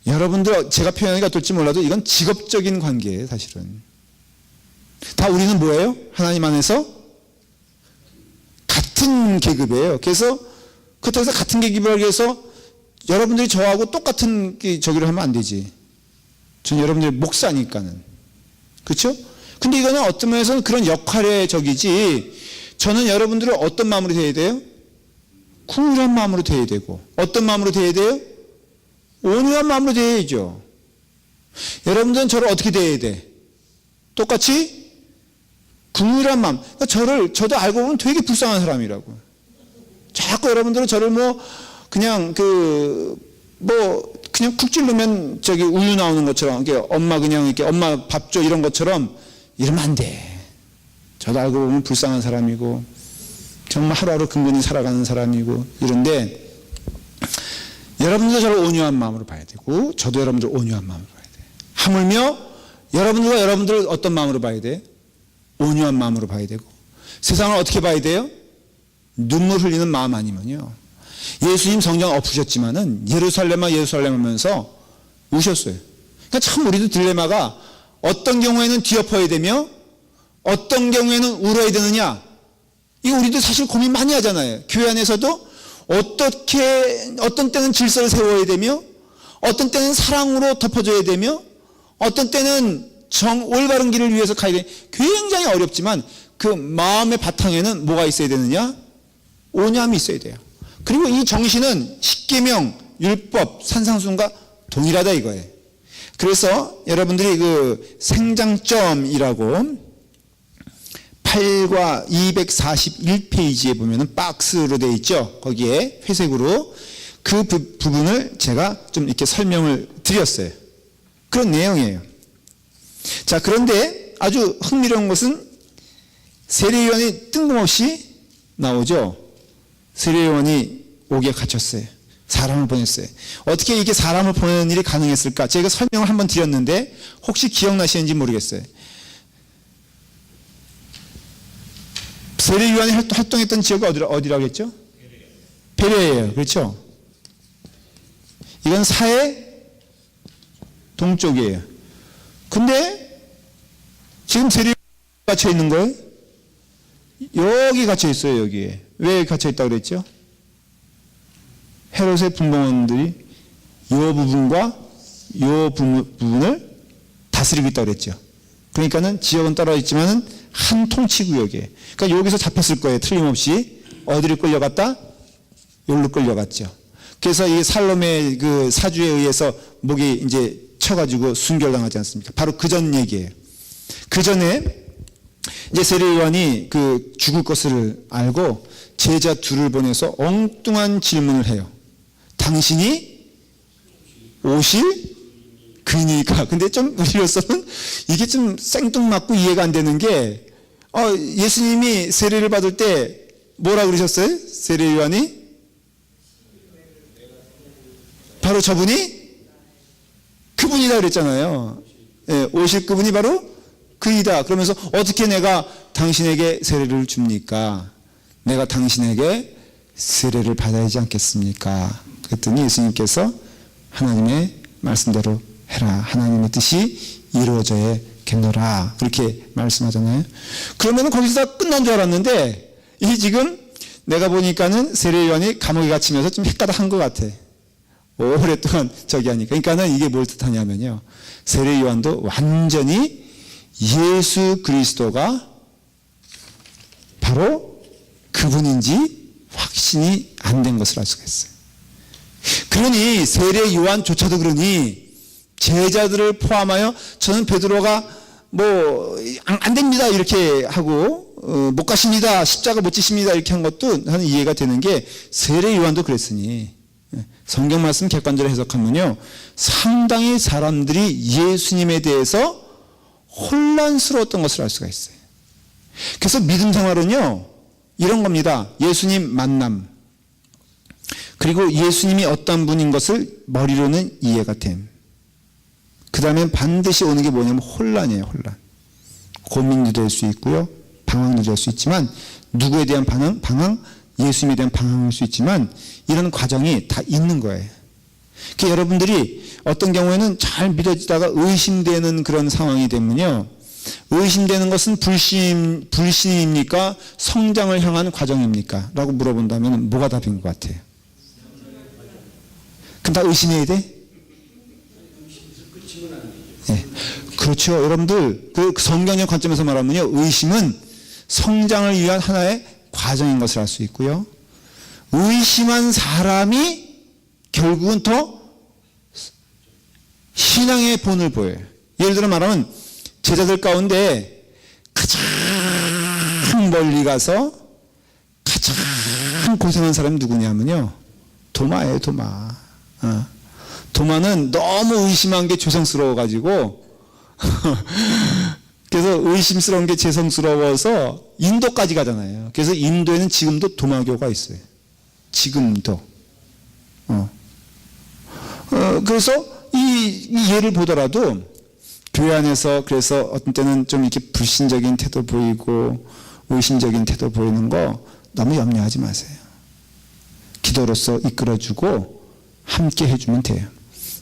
여러분들 제가 표현하기가 어떨지 몰라도 이건 직업적인 관계예요, 사실은. 다 우리는 뭐예요? 하나님 안에서 같은 계급이에요. 그래서 그렇다고 해서 같은 계급이라고 해서 여러분들이 저하고 똑같은 저기를 하면 안 되지. 전 여러분들이 목사니까는. 그렇죠? 근데 이거는 어떤 면에서는 그런 역할의 적이지, 저는 여러분들을 어떤 마음으로 대해야 돼요? 긍휼한 마음으로 대해야 되고, 어떤 마음으로 대해야 돼요? 온유한 마음으로 대해야죠. 여러분들은 저를 어떻게 대해야 돼? 똑같이 긍휼한 마음. 그러니까 저도 알고 보면 되게 불쌍한 사람이라고. 자꾸 여러분들은 저를 그냥 그냥 쿡 찌르면 저기 우유 나오는 것처럼, 이렇게 엄마 그냥 이렇게 엄마 밥 줘 이런 것처럼 이러면 안 돼. 저도 알고 보면 불쌍한 사람이고 정말 하루하루 근근히 살아가는 사람이고 이런데, 여러분들도 저를 온유한 마음으로 봐야 되고 저도 여러분들 온유한 마음으로 봐야 돼. 하물며 여러분들과 여러분들을 어떤 마음으로 봐야 돼? 온유한 마음으로 봐야 되고, 세상을 어떻게 봐야 돼요? 눈물 흘리는 마음 아니면요. 예수님 성경 엎으셨지만은 예루살렘 하면서 우셨어요. 그러니까 참 우리도 딜레마가, 어떤 경우에는 뒤엎어야 되며 어떤 경우에는 울어야 되느냐, 이거 우리도 사실 고민 많이 하잖아요. 교회 안에서도 어떤 때는 질서를 세워야 되며 어떤 때는 사랑으로 덮어줘야 되며 어떤 때는 올바른 길을 위해서 가야 돼. 굉장히 어렵지만 그 마음의 바탕에는 뭐가 있어야 되느냐? 오념이 있어야 돼요. 그리고 이 정신은 십계명, 율법, 산상순과 동일하다 이거예요. 그래서 여러분들이 그 생장점이라고 8과 241페이지에 보면은 박스로 되어 있죠. 거기에 회색으로 그 부분을 제가 좀 이렇게 설명을 드렸어요. 그런 내용이에요. 자, 그런데 아주 흥미로운 것은 세례요한이 뜬금없이 나오죠. 세례요한이 옥에 갇혔어요. 사람을 보냈어요. 어떻게 이게 사람을 보내는 일이 가능했을까? 제가 설명을 한번 드렸는데 혹시 기억나시는지 모르겠어요. 세례요한이 활동했던 지역이 어디라고 했죠? 베레아예요. 그렇죠? 이건 사해 동쪽이에요. 근데 지금 세례요한이 갇혀 있는 거예요? 여기 갇혀 있어요. 여기에. 왜 갇혀 있다고 그랬죠? 헤롯의 분봉원들이 이 부분과 이 부분을 다스리고 있다고 그랬죠. 그러니까는 지역은 떨어졌지만은 한 통치구역이에요. 그러니까 여기서 잡혔을 거예요. 틀림없이. 어디를 끌려갔다? 여기로 끌려갔죠. 그래서 이 살롬의 그 사주에 의해서 목이 이제 쳐가지고 순결당하지 않습니까? 바로 그 전 얘기예요. 그 전에 이제 세례요한이 그 죽을 것을 알고 제자 둘을 보내서 엉뚱한 질문을 해요. 당신이 오실 그니까. 근데 좀 우리로서는 이게 좀 생뚱맞고 이해가 안 되는 게 예수님이 세례를 받을 때 뭐라 그러셨어요? 세례요한이 바로 저분이 그분이다 그랬잖아요. 예, 오실 그분이 바로 그이다. 그러면서 어떻게 내가 당신에게 세례를 줍니까? 내가 당신에게 세례를 받아야 하지 않겠습니까? 그랬더니 예수님께서 하나님의 말씀대로 해라. 하나님의 뜻이 이루어져야겠노라. 그렇게 말씀하잖아요. 그러면 거기서 다 끝난 줄 알았는데 이 지금 내가 보니까는 세례요한이 감옥에 갇히면서 좀 헷가닥한 것 같아. 오랫동안 저기 하니까. 그러니까는 이게 뭘 뜻하냐면요. 세례요한도 완전히 예수 그리스도가 바로 그분인지 확신이 안 된 것을 알 수가 있어요. 그러니 세례 요한조차도 그러니 제자들을 포함하여 저는 베드로가 뭐 안 됩니다 이렇게 하고 못 가십니다 십자가 못 지십니다 이렇게 한 것도 나는 이해가 되는 게 세례 요한도 그랬으니 성경 말씀 객관적으로 해석하면요 상당히 사람들이 예수님에 대해서 혼란스러웠던 것을 알 수가 있어요. 그래서 믿음 생활은요 이런 겁니다. 예수님 만남 그리고 예수님이 어떤 분인 것을 머리로는 이해가 됨. 그 다음에 반드시 오는 게 뭐냐면 혼란이에요. 혼란. 고민도 될 수 있고요. 방황도 될 수 있지만 누구에 대한 방황? 예수님에 대한 방황일 수 있지만 이런 과정이 다 있는 거예요. 그러니까 여러분들이 어떤 경우에는 잘 믿어지다가 의심되는 그런 상황이 되면요. 의심되는 것은 불신입니까? 성장을 향한 과정입니까? 라고 물어본다면 뭐가 답인 것 같아요? 그럼 다 의심해야 돼? 네. 그렇죠. 여러분들, 그 성경의 관점에서 말하면요. 의심은 성장을 위한 하나의 과정인 것을 알 수 있고요. 의심한 사람이 결국은 더 신앙의 본을 보여요. 예를 들어 말하면 제자들 가운데 가장 멀리 가서 가장 고생한 사람이 누구냐면요. 도마예요, 도마. 도마는 너무 의심한 게 죄송스러워가지고 그래서 의심스러운 게 죄송스러워서 인도까지 가잖아요. 그래서 인도에는 지금도 도마교가 있어요. 지금도. 그래서 이 예를 보더라도 교회 안에서 그래서 어떤 때는 좀 이렇게 불신적인 태도 보이고 의심적인 태도 보이는 거 너무 염려하지 마세요. 기도로서 이끌어주고 함께 해주면 돼요.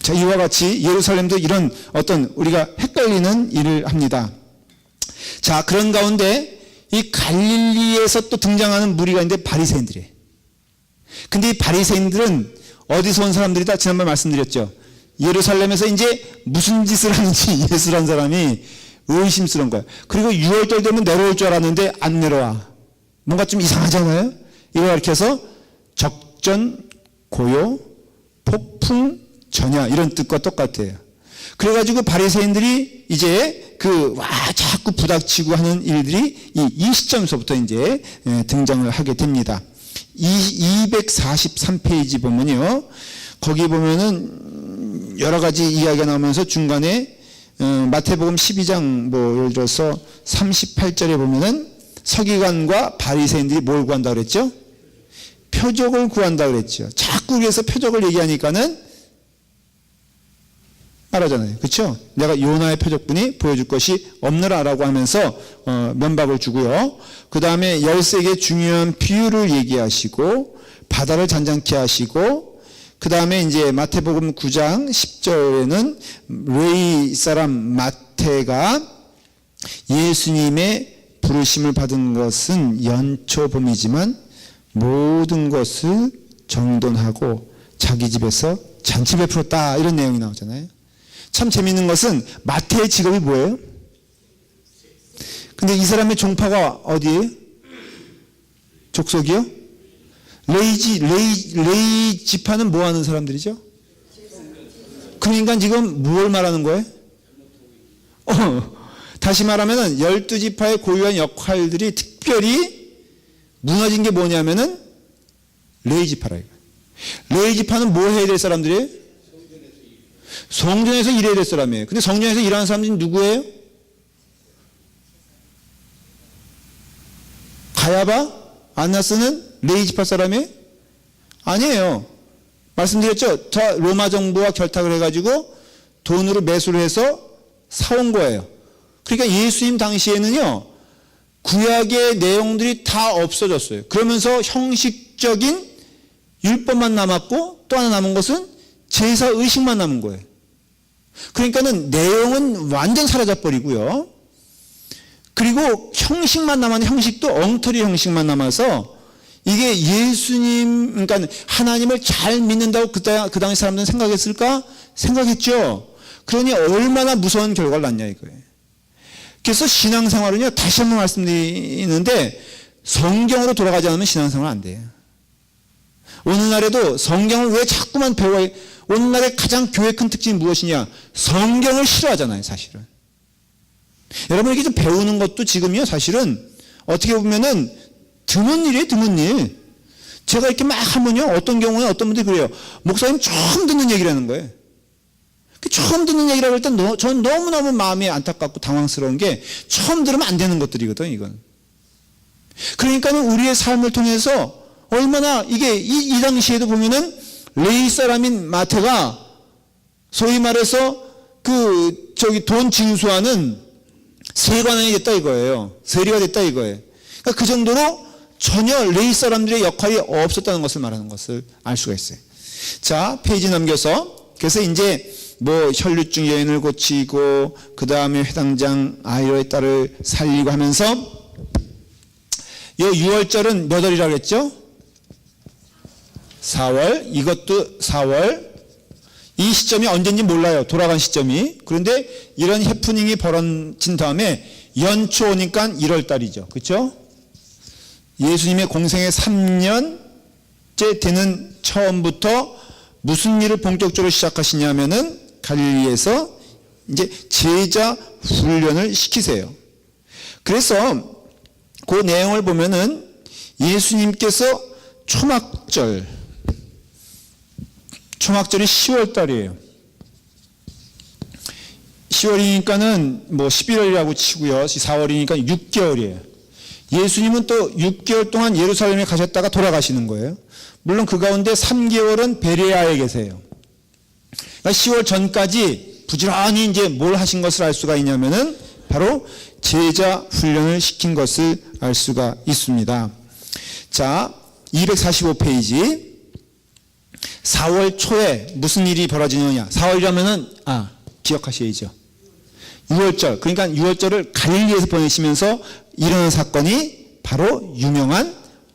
자, 이와 같이 예루살렘도 이런 어떤 우리가 헷갈리는 일을 합니다. 자, 그런 가운데 이 갈릴리에서 또 등장하는 무리가 있는데 바리새인들이에요. 근데 이 바리새인들은 어디서 온 사람들이다? 지난번에 말씀드렸죠. 예루살렘에서 이제 무슨 짓을 하는지 예수란 사람이 의심스러운 거예요. 그리고 6월달 되면 내려올 줄 알았는데 안 내려와. 뭔가 좀 이상하잖아요. 이걸 가리켜서 적전, 고요, 폭풍, 전야 이런 뜻과 똑같아요. 그래가지고 바리새인들이 이제 자꾸 부닥치고 하는 일들이 이 시점에서부터 이제 등장을 하게 됩니다. 243페이지 보면요. 거기 보면은 여러 가지 이야기가 나오면서 중간에 마태복음 12장 예를 들어서 38절에 보면은 서기관과 바리새인들이 뭘 구한다 그랬죠? 표적을 구한다 그랬죠. 자꾸 그래서 표적을 얘기하니까는 말하잖아요. 그렇죠? 내가 요나의 표적뿐이 보여줄 것이 없느라라고 하면서 면박을 주고요. 그 다음에 13개 중요한 비유를 얘기하시고 바다를 잔잔케 하시고 그 다음에 이제 마태복음 9장 10절에는 레위 사람 마태가 예수님의 부르심을 받은 것은 연초범이지만 모든 것을 정돈하고 자기 집에서 잔치 베풀었다 이런 내용이 나오잖아요. 참 재미있는 것은 마태의 직업이 뭐예요? 근데 이 사람의 종파가 어디예요? 족속이요? 레이 지파는 뭐 하는 사람들이죠? 그러니까 지금 뭘 말하는 거예요? 다시 말하면은 12지파의 고유한 역할들이 특별히 무너진 게 뭐냐면은 레이 지파라 이거. 레이 지파는 뭐 해야 될 사람들이에요? 성전에서 일해야 될 사람이에요. 근데 성전에서 일하는 사람들이 누구예요? 가야바? 안나스는 레이 지파 사람이에요? 아니에요. 말씀드렸죠? 다 로마 정부와 결탁을 해가지고 돈으로 매수를 해서 사온 거예요. 그러니까 예수님 당시에는요, 구약의 내용들이 다 없어졌어요. 그러면서 형식적인 율법만 남았고 또 하나 남은 것은 제사 의식만 남은 거예요. 그러니까는 내용은 완전 사라져버리고요. 그리고 형식만 남았는데 형식도 엉터리 형식만 남아서 이게 예수님, 그러니까 하나님을 잘 믿는다고 그 당시 사람들은 생각했을까? 생각했죠. 그러니 얼마나 무서운 결과를 낳냐 이거예요. 그래서 신앙생활은요, 다시 한번 말씀드리는데 성경으로 돌아가지 않으면 신앙생활 안 돼요. 오늘날에도 성경을 왜 자꾸만 배워요? 오늘날의 가장 교회 큰 특징이 무엇이냐? 성경을 싫어하잖아요, 사실은. 여러분, 이렇게 좀 배우는 것도 지금요, 사실은 어떻게 보면은 드문 일이에요, 드문 일. 제가 이렇게 막 하면요, 어떤 경우에 어떤 분들이 그래요. 목사님 처음 듣는 얘기라는 거예요. 처음 듣는 얘기라고 할 때 저는 너무너무 마음이 안타깝고 당황스러운 게 처음 들으면 안 되는 것들이거든, 이건. 그러니까는 우리의 삶을 통해서 얼마나 이게 이 당시에도 보면은 레위 사람인 마태가 소위 말해서 돈 징수하는 세관원이 됐다 이거예요. 세리가 됐다 이거예요. 그러니까 그 정도로 전혀 레위 사람들의 역할이 없었다는 것을 말하는 것을 알 수가 있어요. 자, 페이지 넘겨서 그래서 이제 혈류증 여인을 고치고 그 다음에 회당장 아이로의 딸을 살리고 하면서 이 6월절은 몇 월이라고 했죠? 4월. 이것도 4월. 이 시점이 언제인지 몰라요. 돌아간 시점이. 그런데 이런 해프닝이 벌어진 다음에 연초 오니까 1월달이죠. 그렇죠? 예수님의 공생의 3년째 되는 처음부터 무슨 일을 본격적으로 시작하시냐면은 갈릴리에서 이제 제자 훈련을 시키세요. 그래서 그 내용을 보면은 예수님께서 초막절이 10월 달이에요. 10월이니까는 11월이라고 치고요. 4월이니까 6개월이에요. 예수님은 또 6개월 동안 예루살렘에 가셨다가 돌아가시는 거예요. 물론 그 가운데 3개월은 베레아에 계세요. 그러니까 10월 전까지 부지런히 이제 뭘 하신 것을 알 수가 있냐면은 바로 제자 훈련을 시킨 것을 알 수가 있습니다. 자, 245페이지. 4월 초에 무슨 일이 벌어지느냐. 4월이라면은, 기억하셔야죠. 6월절. 그러니까 6월절을 갈릴리에서 보내시면서 일어난 사건이 바로 유명한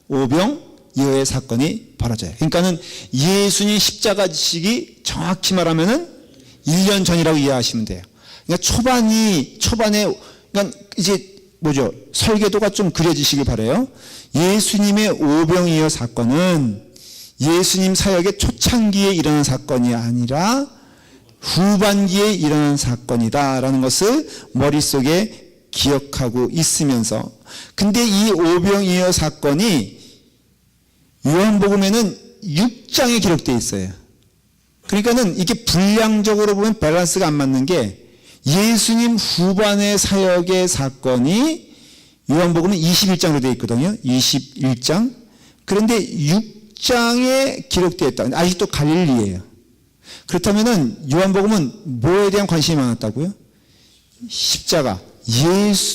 오병이어의 사건이 벌어져요. 그러니까는 예수님 십자가 지시기 정확히 말하면은 1년 전이라고 이해하시면 돼요. 그러니까 초반에 그러니까 이제 뭐죠? 설계도가 좀 그려지시길 바라요. 예수님의 오병이어 사건은 예수님 사역의 초창기에 일어난 사건이 아니라 후반기에 일어난 사건이다라는 것을 머릿속에 기억하고 있으면서, 근데 이 오병이어 사건이 요한복음에는 6장에 기록되어 있어요. 그러니까는 이게 분량적으로 보면 밸런스가 안 맞는 게, 예수님 후반의 사역의 사건이 요한복음은 21장으로 되어 있거든요. 21장. 그런데 6장에 기록되어 있다. 아직도 갈릴리예요. 그렇다면은 요한복음은 뭐에 대한 관심이 많았다고요? 십자가,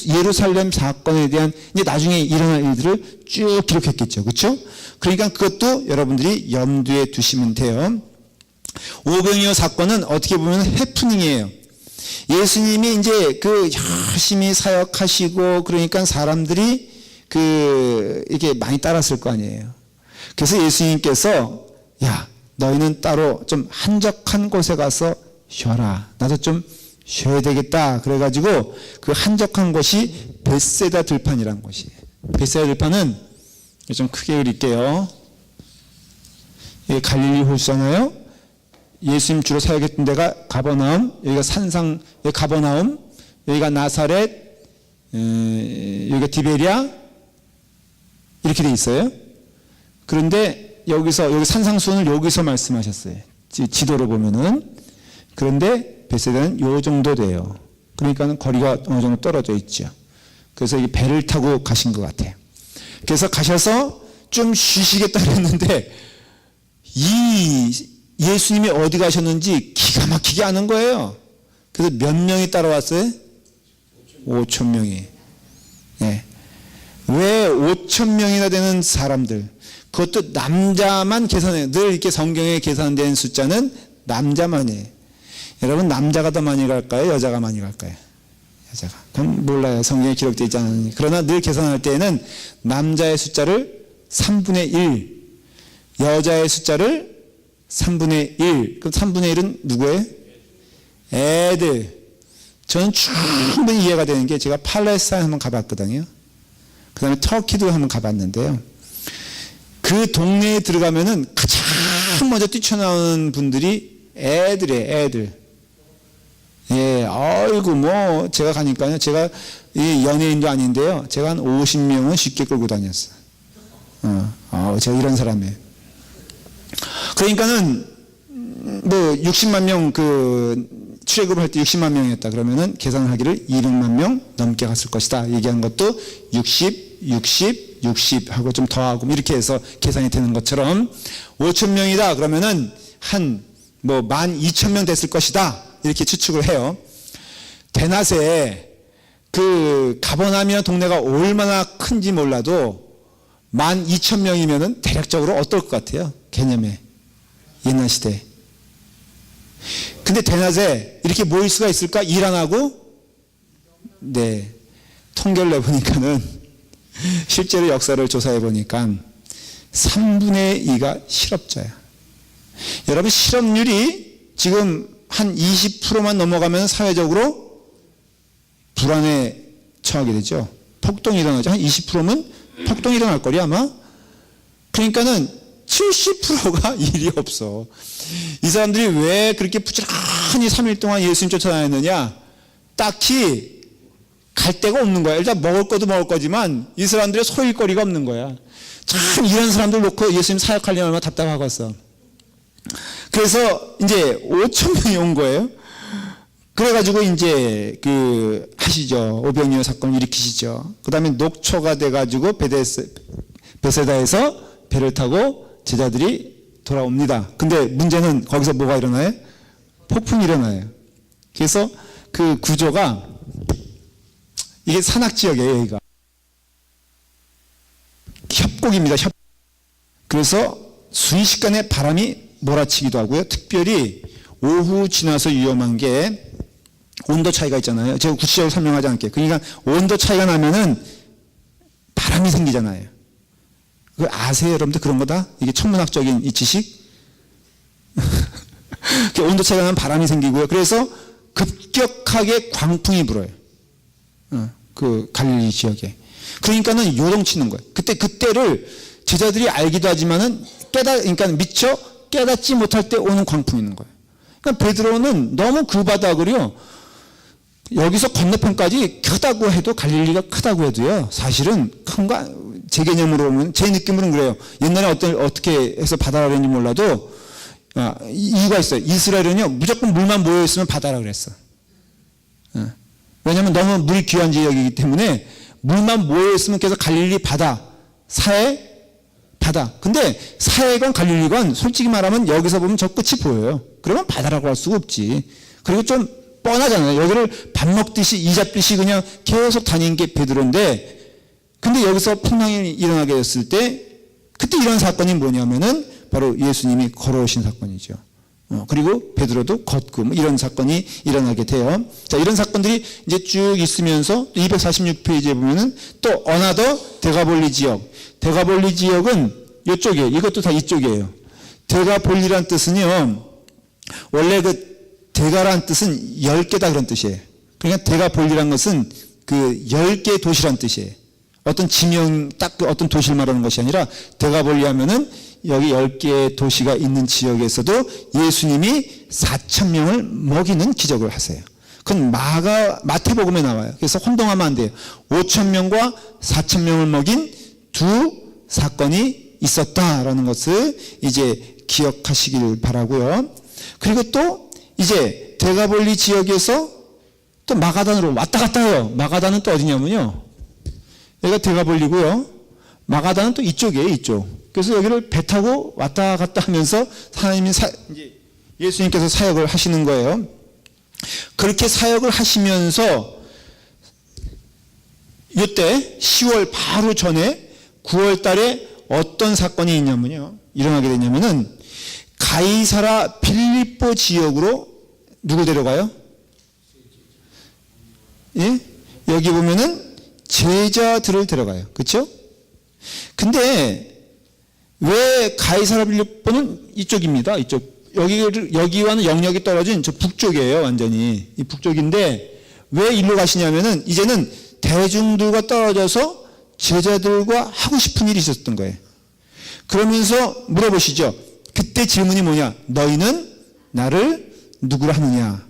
예루살렘 사건에 대한 이제 나중에 일어날 일들을 쭉 기록했겠죠. 그렇죠? 그러니까 그것도 여러분들이 염두에 두시면 돼요. 오병이어 사건은 어떻게 보면 해프닝이에요. 예수님이 이제 열심히 사역하시고 그러니까 사람들이 이게 많이 따랐을 거 아니에요. 그래서 예수님께서, 야, 너희는 따로 좀 한적한 곳에 가서 쉬어라. 나도 좀 쉬어야 되겠다. 그래가지고 그 한적한 곳이 벳세다 들판이라는 곳이에요. 벳세다 들판은 좀 크게 그릴게요. 이게 갈릴리 호수잖아요. 예수님 주로 사역했던 데가 가버나움, 여기가 산상, 여기 가버나움, 여기가 나사렛, 여기가 디베리아, 이렇게 돼 있어요. 그런데 여기 산상수훈을 여기서 말씀하셨어요. 지도를 보면은. 그런데 벳세다는 요 정도 돼요. 그러니까 거리가 어느 정도 떨어져 있죠. 그래서 이 배를 타고 가신 것 같아요. 그래서 가셔서 좀 쉬시겠다 그랬는데, 예수님이 어디 가셨는지 기가 막히게 아는 거예요. 그래서 몇 명이 따라왔어요? 5천 명이. 네. 왜 5천 명이나 되는 사람들, 그것도 남자만 계산해요. 늘 이렇게 성경에 계산된 숫자는 남자만이에요. 여러분, 남자가 더 많이 갈까요? 여자가 많이 갈까요? 여자가. 그럼 몰라요. 성경에 기록되어 있지 않으니. 그러나 늘 계산할 때에는 남자의 숫자를 3분의 1, 여자의 숫자를 3분의 1. 그럼 3분의 1은 누구예요? 애들. 저는 충분히 이해가 되는 게, 제가 팔레스타인 한번 가봤거든요. 그 다음에 터키도 한번 가봤는데요. 그 동네에 들어가면은 가장 먼저 뛰쳐나오는 분들이 애들이에요, 애들. 예, 아이고, 제가 가니까요. 제가 연예인도 아닌데요. 제가 한 50명은 쉽게 끌고 다녔어요. 제가 이런 사람이에요. 그러니까는 60만 명 출애굽을 할 때 60만 명이었다 그러면은 계산을 하기를 200만 명 넘게 갔을 것이다. 얘기한 것도 60 하고 좀 더하고 이렇게 해서 계산이 되는 것처럼 5천 명이다 그러면은 한 12,000명 됐을 것이다. 이렇게 추측을 해요. 대낮에 가버나움이라는 동네가 얼마나 큰지 몰라도 12,000명이면은 대략적으로 어떨 것 같아요? 개념에. 옛날 시대. 근데 대낮에 이렇게 모일 수가 있을까? 일 안 하고? 네. 통계를 내보니까는 실제로 역사를 조사해 보니까 3분의 2가 실업자야. 여러분, 실업률이 지금 한 20%만 넘어가면 사회적으로 불안에 처하게 되죠. 폭동이 일어나죠. 한 20%면 폭동이 일어날 거리 아마. 그러니까는 70%가 일이 없어. 이 사람들이 왜 그렇게 부지런히 3일 동안 예수님 쫓아다녔느냐? 딱히 갈 데가 없는 거야. 일단 먹을 것도 먹을 거지만 이 사람들의 소일거리가 없는 거야. 참 이런 사람들 놓고 예수님 사역하려면 얼마나 답답하겠어. 그래서 이제 5천 명이 온 거예요. 그래가지고 이제 하시죠. 오병이어 사건을 일으키시죠. 그 다음에 녹초가 돼가지고 베세다에서 배를 타고 제자들이 돌아옵니다. 근데 문제는 거기서 뭐가 일어나요? 폭풍이 일어나요. 그래서 그 구조가, 이게 산악지역이에요, 여기가. 협곡입니다, 협곡. 그래서 순식간에 바람이 몰아치기도 하고요. 특별히 오후 지나서 위험한 게 온도 차이가 있잖아요. 제가 구체적으로 설명하지 않게. 그러니까 온도 차이가 나면은 바람이 생기잖아요. 그걸 아세요, 여러분들? 그런 거다? 이게 천문학적인 이 지식? 온도 차이가 나면 바람이 생기고요. 그래서 급격하게 광풍이 불어요. 그 갈릴리 지역에. 그러니까는 요동치는 거예요. 그때를 제자들이 알기도 하지만은 그러니까 미처 깨닫지 못할 때 오는 광풍이 있는 거예요. 그러니까 베드로는 너무 그 바닥을요, 여기서 건너편까지 크다고 해도, 갈릴리가 크다고 해도요, 사실은 큰가, 제 개념으로 보면, 제 느낌으로는 그래요. 옛날에 어떻게 해서 바다라 그랬는지 몰라도, 이유가 있어요. 이스라엘은요, 무조건 물만 모여있으면 바다라 그랬어. 왜냐면 너무 물이 귀한 지역이기 때문에, 물만 모여있으면 계속 갈릴리 바다, 사해 바다. 근데 사해건 갈릴리건 솔직히 말하면 여기서 보면 저 끝이 보여요. 그러면 바다라고 할 수가 없지. 그리고 좀 뻔하잖아요. 여기를 밥 먹듯이 이 잡듯이 그냥 계속 다닌 게 베드로인데, 근데 여기서 풍랑이 일어나게 됐을 때, 그때 이런 사건이 뭐냐면은 바로 예수님이 걸어오신 사건이죠. 그리고 베드로도 걷고 뭐 이런 사건이 일어나게 돼요. 자, 이런 사건들이 이제 쭉 있으면서 246페이지에 보면은 또 어나더 데가볼리 지역. 데가볼리 지역은 이쪽이에요. 이것도 다 이쪽이에요. 데가볼리란 뜻은요, 원래 그 데가란 뜻은 10개다 그런 뜻이에요. 그러니까 데가볼리란 것은 그 10개 도시란 뜻이에요. 어떤 지명, 딱 그 어떤 도시를 말하는 것이 아니라 데가볼리 하면은 여기 10개의 도시가 있는 지역에서도 예수님이 4,000명을 먹이는 기적을 하세요. 그건 마태복음에 나와요. 그래서 혼동하면 안 돼요. 5,000명과 4,000명을 먹인 두 사건이 있었다라는 것을 이제 기억하시길 바라고요. 그리고 또 이제 데가볼리 지역에서 또 마가단으로 왔다 갔다 해요. 마가단은 또 어디냐면요, 여기가 데가볼리고요, 마가단은 또 이쪽이에요. 이쪽. 그래서 여기를 배 타고 왔다 갔다 하면서 하나님이 이제 예수님께서 사역을 하시는 거예요. 그렇게 사역을 하시면서 이때 10월 바로 전에 9월 달에 어떤 사건이 있냐면요, 일어나게 되냐면은 가이사라 빌립보 지역으로 누구 데려가요? 예? 여기 보면은 제자들을 데려가요. 그렇죠? 근데 왜 가이사라 빌립보는 이쪽입니다. 이쪽. 여기와는 영역이 떨어진 저 북쪽이에요. 완전히. 이 북쪽인데 왜 일로 가시냐면은 이제는 대중들과 떨어져서 제자들과 하고 싶은 일이 있었던 거예요. 그러면서 물어보시죠. 그때 질문이 뭐냐? 너희는 나를 누구라 하느냐?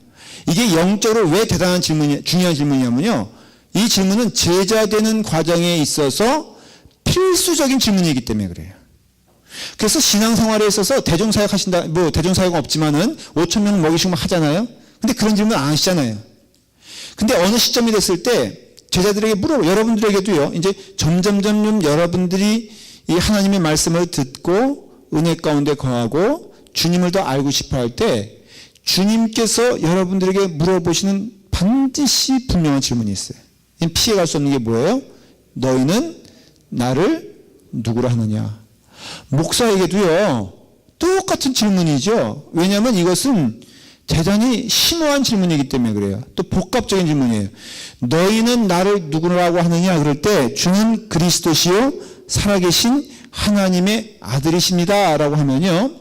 이게 영적으로 왜 대단한 질문이, 중요한 질문이냐면요, 이 질문은 제자 되는 과정에 있어서 필수적인 질문이기 때문에 그래요. 그래서 신앙생활에 있어서 대종사역 하신다, 뭐 대종사역은 없지만은 5,000명 먹이시고 하잖아요. 근데 그런 질문 안 하시잖아요. 근데 어느 시점이 됐을 때 제자들에게 여러분들에게도요, 이제 점점 여러분들이 이 하나님의 말씀을 듣고 은혜 가운데 거하고 주님을 더 알고 싶어 할 때 주님께서 여러분들에게 물어보시는 반드시 분명한 질문이 있어요. 피해갈 수 없는 게 뭐예요? 너희는 나를 누구라 하느냐? 목사에게도요, 똑같은 질문이죠. 왜냐하면 이것은 대단히 심오한 질문이기 때문에 그래요. 또 복합적인 질문이에요. 너희는 나를 누구라고 하느냐? 그럴 때 주는 그리스도시요 살아계신 하나님의 아들이십니다 라고 하면요,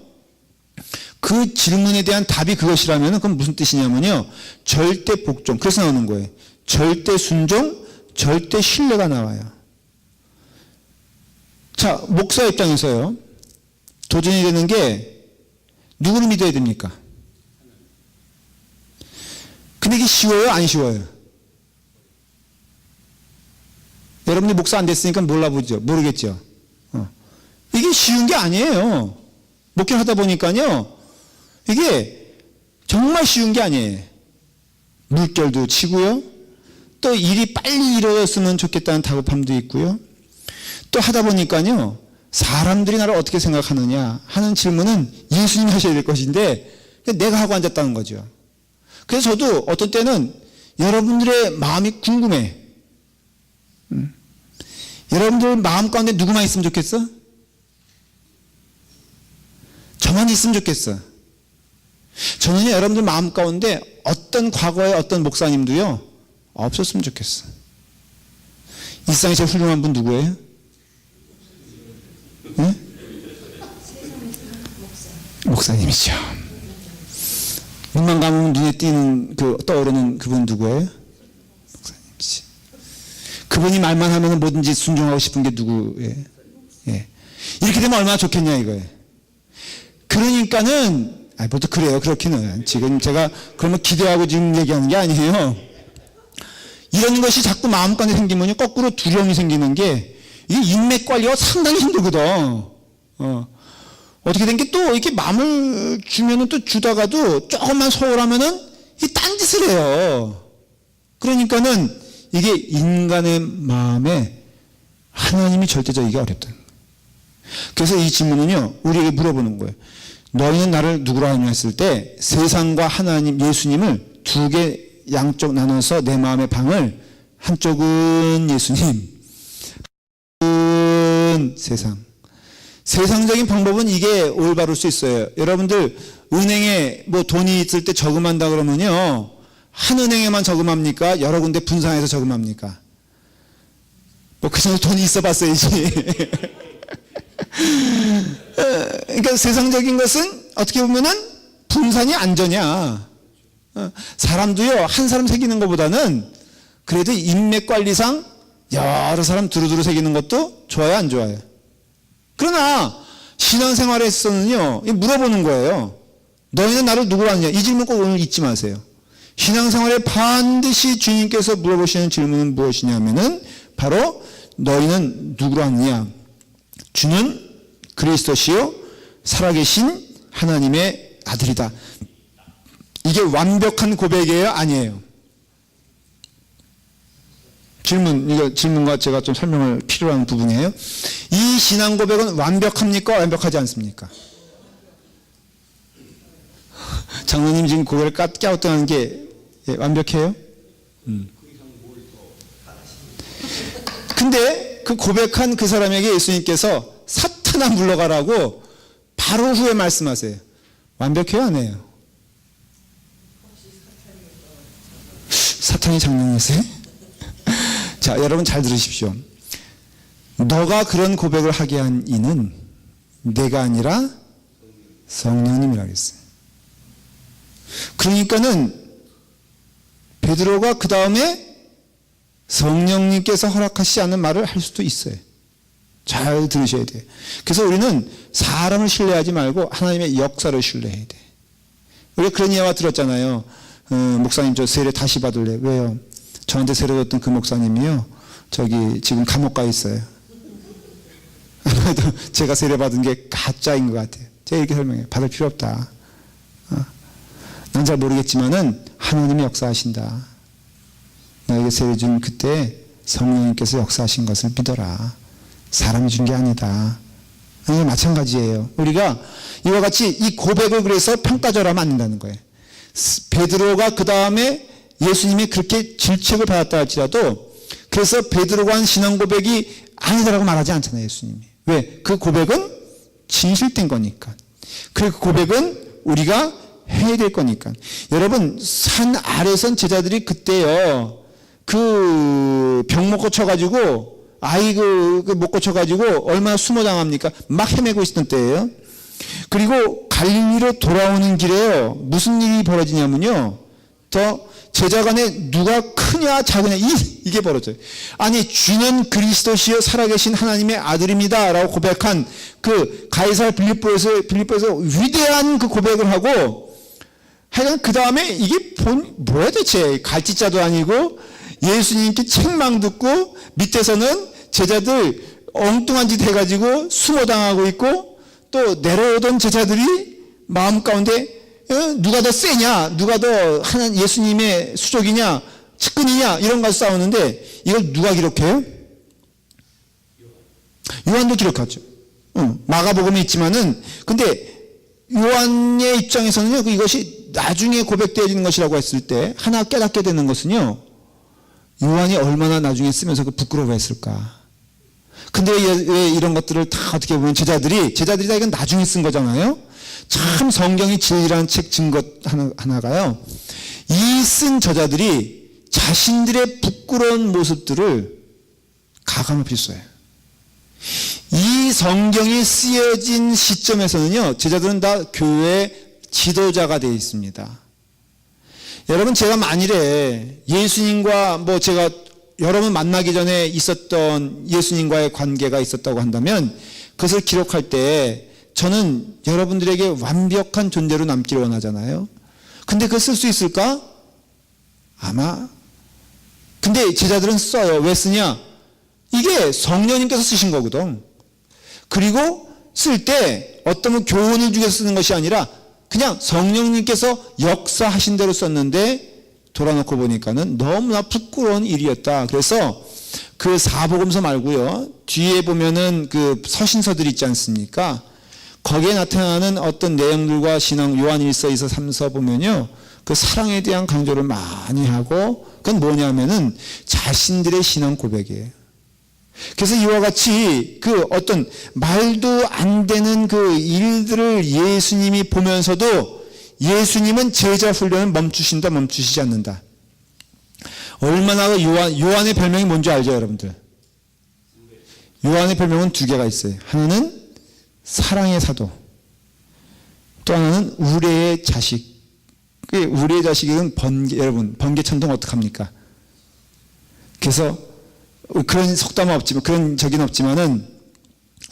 그 질문에 대한 답이 그것이라면 그건 무슨 뜻이냐면요, 절대 복종. 그래서 나오는 거예요. 절대 순종, 절대 신뢰가 나와요. 자, 목사 입장에서요, 도전이 되는 게 누구를 믿어야 됩니까? 근데 이게 쉬워요? 안 쉬워요? 여러분이 목사 안 됐으니까 몰라보죠. 모르겠죠. 이게 쉬운 게 아니에요. 목회하다 보니까요, 이게 정말 쉬운 게 아니에요. 물결도 치고요, 또 일이 빨리 이루어졌으면 좋겠다는 다급함도 있고요, 또 하다 보니까요, 사람들이 나를 어떻게 생각하느냐 하는 질문은 예수님이 하셔야 될 것인데 내가 하고 앉았다는 거죠. 그래서 저도 어떤 때는 여러분들의 마음이 궁금해. 여러분들 마음 가운데 누구만 있으면 좋겠어? 저만 있으면 좋겠어. 저는 여러분들 마음 가운데 어떤 과거의 어떤 목사님도요 없었으면 좋겠어. 이 세상에 제일 훌륭한 분 누구예요? 네? 목사님이죠. 눈만 감으면 눈에 띄는 떠오르는 그분 누구예요? 목사님이지. 그분이 말만 하면 뭐든지 순종하고 싶은 게 누구예요? 예. 이렇게 되면 얼마나 좋겠냐 이거예요. 그러니까는 뭐또 그래요. 그렇기는 지금 제가 그러면 기대하고 지금 얘기하는 게 아니에요. 이런 것이 자꾸 마음간에 생기면요 거꾸로 두려움이 생기는 게 이게 인맥 관리가 상당히 힘들거든. 어떻게 된 게 또 이렇게 마음을 주면은 또 주다가도 조금만 소홀하면은 이 딴짓을 해요. 그러니까는 이게 인간의 마음에 하나님이 절대적이기가 어렵다. 그래서 이 질문은요 우리에게 물어보는 거예요. 너희는 나를 누구라 하느냐 했을 때 세상과 하나님 예수님을 두 개 양쪽 나눠서 내 마음의 방을 한쪽은 예수님, 한쪽은 세상. 세상적인 방법은 이게 올바를 수 있어요. 여러분들 은행에 뭐 돈이 있을 때 저금한다 그러면요 한 은행에만 저금합니까? 여러 군데 분산해서 저금합니까? 뭐 그 정도 돈이 있어 봤어야지. 그러니까 세상적인 것은 어떻게 보면은 분산이 안전이야. 사람도요 한 사람 새기는 것보다는 그래도 인맥 관리상 여러 사람 두루두루 새기는 것도 좋아요 안 좋아요? 그러나 신앙생활에서는요 물어보는 거예요. 너희는 나를 누구로 아느냐? 이 질문 꼭 오늘 잊지 마세요. 신앙생활에 반드시 주님께서 물어보시는 질문은 무엇이냐면은 바로 너희는 누구로 아느냐? 주는 그리스도시요 살아계신 하나님의 아들이다. 이게 완벽한 고백이에요? 아니에요? 이거 질문과 제가 좀 설명을 필요로 하는 부분이에요. 이 신앙 고백은 완벽합니까? 완벽하지 않습니까? 장로님 지금 고개를 갸우뚱하는 게 완벽해요? 근데 그 고백한 그 사람에게 예수님께서 사탄아 물러가라고 바로 후에 말씀하세요. 완벽해요? 안 해요? 사탄이 장난이었어요? 자, 여러분 잘 들으십시오. 너가 그런 고백을 하게 한 이는 내가 아니라 성령님이라 그랬어요. 그러니까는 베드로가 그 다음에 성령님께서 허락하시지 않은 말을 할 수도 있어요. 잘 들으셔야 돼요. 그래서 우리는 사람을 신뢰하지 말고 하나님의 역사를 신뢰해야 돼. 우리가 그런 예화 들었잖아요. 목사님 저 세례 다시 받을래요. 왜요? 저한테 세례 줬던 그 목사님이요 저기 지금 감옥 가 있어요. 제가 세례 받은 게 가짜인 것 같아요. 제가 이렇게 설명해요. 받을 필요 없다. 난 잘 모르겠지만은 하나님이 역사하신다. 너에게 세례 준 그때 성령님께서 역사하신 것을 믿어라. 사람이 준 게 아니다. 이게 마찬가지예요. 우리가 이와 같이 이 고백을 그래서 평가절하면 안 된다는 거예요. 베드로가 그 다음에 예수님이 그렇게 질책을 받았다 할지라도 그래서 베드로가 한 신앙 고백이 아니다라고 말하지 않잖아요. 예수님이. 왜? 그 고백은 진실된 거니까. 그 고백은 우리가 해야 될 거니까. 여러분 산 아래선 제자들이 그때요 그 병 못 고쳐가지고 아이 못 고쳐가지고 얼마나 수모 당합니까? 막 헤매고 있었던 때예요. 그리고 갈릴리로 돌아오는 길에요 무슨 일이 벌어지냐면요 저 제자 간에 누가 크냐 작으냐 이게 벌어져요. 아니 주는 그리스도시여 살아계신 하나님의 아들입니다 라고 고백한 그 가이사랴 빌립보에서 위대한 그 고백을 하고 하여간 그 다음에 이게 뭐야 대체 갈지자도 아니고 예수님께 책망 듣고 밑에서는 제자들 엉뚱한 짓 해가지고 수모당하고 있고 또 내려오던 제자들이 마음 가운데 누가 더 세냐 누가 더 예수님의 수족이냐 측근이냐 이런 거 싸우는데 이걸 누가 기록해요? 요한도 기록하죠. 마가복음에 있지만은 근데 요한의 입장에서는요 이것이 나중에 고백되어지는 것이라고 했을 때 하나 깨닫게 되는 것은요 요한이 얼마나 나중에 쓰면서 그 부끄러워했을까. 근데 왜 이런 것들을 다 어떻게 보면 제자들이 다 이건 나중에 쓴 거잖아요. 참 성경이 진리라는 책 증거 하나가요. 이 쓴 저자들이 자신들의 부끄러운 모습들을 가감없이 써요. 이 성경이 쓰여진 시점에서는요 제자들은 다 교회 지도자가 되어 있습니다. 여러분, 제가 만일에 예수님과 제가 여러분 만나기 전에 있었던 예수님과의 관계가 있었다고 한다면 그것을 기록할 때 저는 여러분들에게 완벽한 존재로 남기를 원하잖아요. 근데 그걸 쓸 수 있을까? 아마. 근데 제자들은 써요. 왜 쓰냐? 이게 성령님께서 쓰신 거거든. 그리고 쓸 때 어떤 교훈을 주기 위해서 쓰는 것이 아니라 그냥 성령님께서 역사하신 대로 썼는데 돌아놓고 보니까는 너무나 부끄러운 일이었다. 그래서 그 사복음서 말고요, 뒤에 보면은 그 서신서들 있지 않습니까? 거기에 나타나는 어떤 내용들과 신앙, 요한 1서, 2서, 3서 보면요, 그 사랑에 대한 강조를 많이 하고, 그건 뭐냐면은 자신들의 신앙 고백이에요. 그래서 이와 같이 그 어떤 말도 안 되는 그 일들을 예수님이 보면서도 예수님은 제자 훈련을 멈추시지 않는다. 얼마나 요한의 별명이 뭔지 알죠, 여러분들? 요한의 별명은 두 개가 있어요. 하나는 사랑의 사도, 또 하나는 우레의 자식. 그 우레의 자식은 여러분, 번개천둥 어떡합니까? 그래서 그런 속담은 없지만, 그런 적은 없지만은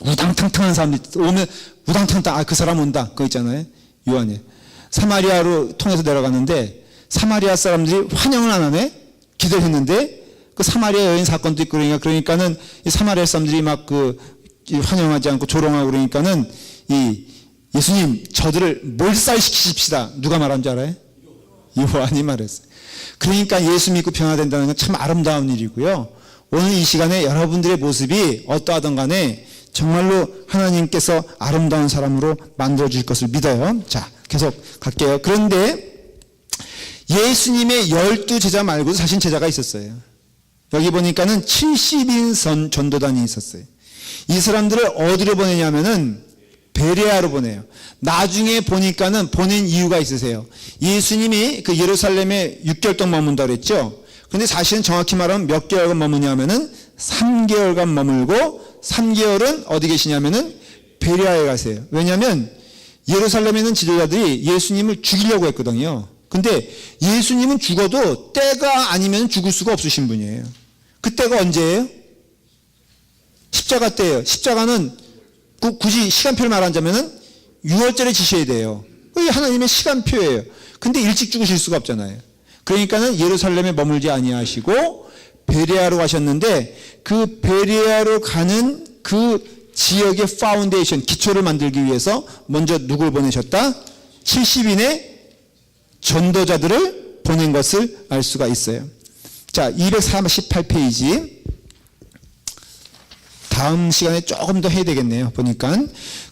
우당탕탕한 사람들이 오면 우당탕탕, 그 사람 온다, 그거 있잖아요, 요한이. 사마리아로 통해서 내려가는데 사마리아 사람들이 환영을 안 하네? 기도를 했는데 그 사마리아 여인 사건도 있고 그러니까는 이 사마리아 사람들이 막 환영하지 않고 조롱하고 그러니까는 이 예수님, 저들을 몰살시키십시다. 누가 말한 줄 알아요? 요한이 말했어요. 그러니까 예수 믿고 변화된다는 건 참 아름다운 일이고요. 오늘 이 시간에 여러분들의 모습이 어떠하든 간에 정말로 하나님께서 아름다운 사람으로 만들어 주실 것을 믿어요. 자, 계속 갈게요. 그런데 예수님의 12제자 말고도 사실 제자가 있었어요. 여기 보니까는 70인 전도단이 있었어요. 이 사람들을 어디로 보내냐면은 베레아로 보내요. 나중에 보니까는 보낸 이유가 있으세요. 예수님이 그 예루살렘에 6개월 동안 머문다 그랬죠. 근데 사실은 정확히 말하면 몇 개월간 머무냐면은 3개월간 머물고 3개월은 어디 계시냐면은 베레아에 가세요. 왜냐하면 예루살렘에 있는 지도자들이 예수님을 죽이려고 했거든요. 근데 예수님은 죽어도 때가 아니면 죽을 수가 없으신 분이에요. 그 때가 언제예요? 십자가 때예요. 십자가는 굳이 시간표를 말하자면은 6월절에 지셔야 돼요. 그게 하나님의 시간표예요. 근데 일찍 죽으실 수가 없잖아요. 그러니까는 예루살렘에 머물지 아니하시고 베레아로 가셨는데 그 베레아로 가는 그 지역의 파운데이션, 기초를 만들기 위해서 먼저 누굴 보내셨다? 70인의 전도자들을 보낸 것을 알 수가 있어요. 자, 248페이지. 다음 시간에 조금 더 해야 되겠네요. 보니까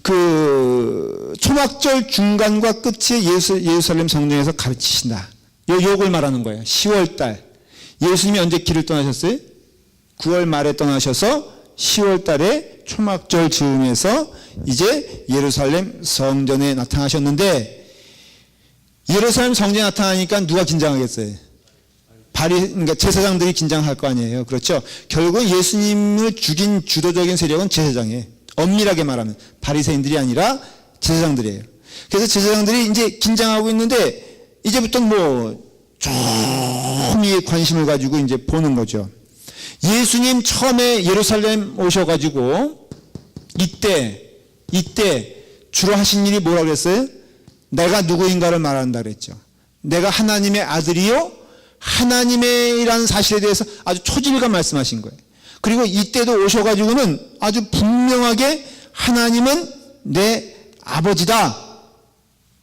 그 초막절 중간과 끝에 예루살렘 성령에서 가르치신다. 요걸 말하는 거예요. 10월달. 예수님이 언제 길을 떠나셨어요? 9월 말에 떠나셔서 10월 달에 초막절 즈음에서 이제 예루살렘 성전에 나타나셨는데, 예루살렘 성전에 나타나니까 누가 긴장하겠어요? 그러니까 제사장들이 긴장할 거 아니에요. 그렇죠? 결국은 예수님을 죽인 주도적인 세력은 제사장이에요. 엄밀하게 말하면 바리새인들이 아니라 제사장들이에요. 그래서 제사장들이 이제 긴장하고 있는데 이제부터 조금 관심을 가지고 이제 보는 거죠. 예수님 처음에 예루살렘 오셔가지고 이때 주로 하신 일이 뭐라고 그랬어요? 내가 누구인가를 말한다 그랬죠. 내가 하나님의 아들이요 하나님이라는 사실에 대해서 아주 초질감 말씀하신 거예요. 그리고 이때도 오셔가지고는 아주 분명하게 하나님은 내 아버지다,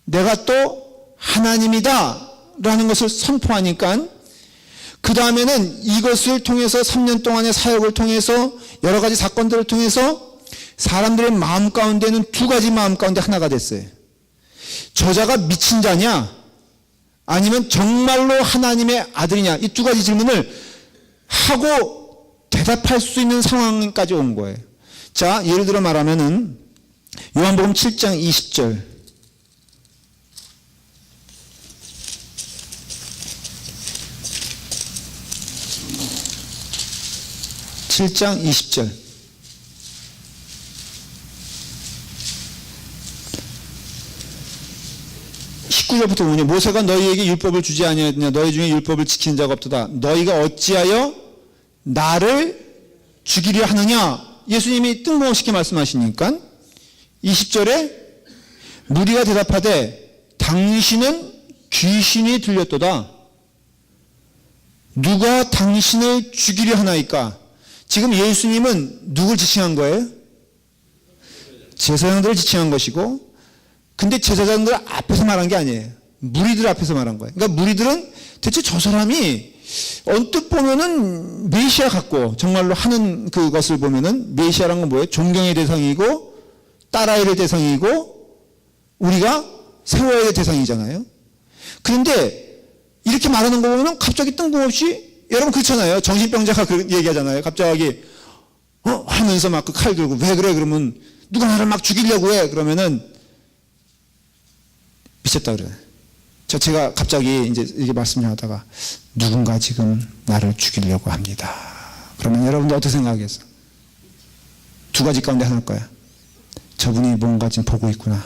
내가 또 하나님이다 라는 것을 선포하니까, 그 다음에는 이것을 통해서 3년 동안의 사역을 통해서 여러 가지 사건들을 통해서 사람들의 마음 가운데는 두 가지 마음 가운데 하나가 됐어요. 저자가 미친 자냐, 아니면 정말로 하나님의 아들이냐, 이 두 가지 질문을 하고 대답할 수 있는 상황까지 온 거예요. 자, 예를 들어 말하면은 요한복음 7장 20절. (7장 20절) 19절부터 보면 모세가 너희에게 율법을 주지 아니하였느냐 너희 중에 율법을 지키는 자가 없도다 너희가 어찌하여 나를 죽이려 하느냐 예수님이 뜬금없이 말씀하시니까 20절에 무리가 대답하되 당신은 귀신이 들렸도다 누가 당신을 죽이려 하나이까 지금 예수님은 누굴 지칭한 거예요? 제사장들을 지칭한 것이고 근데 제사장들 앞에서 말한 게 아니에요. 무리들 앞에서 말한 거예요. 그러니까 무리들은 대체 저 사람이 언뜻 보면은 메시아 같고 정말로 하는 그것을 보면은 메시아란 건 뭐예요? 존경의 대상이고 따라야 될 대상이고 우리가 세워야 될 대상이잖아요. 그런데 이렇게 말하는 거 보면은 갑자기 뜬금없이 여러분 그렇잖아요. 정신병자가 그런 얘기하잖아요. 갑자기 하면서 막 그 칼 들고 왜 그래 그러면 누가 나를 막 죽이려고 해 그러면은 미쳤다 그래. 제가 갑자기 이제 이렇게 말씀을 하다가 누군가 지금 나를 죽이려고 합니다. 그러면 여러분들 어떻게 생각하겠어? 두 가지 가운데 하나일 거야. 저분이 뭔가 지금 보고 있구나.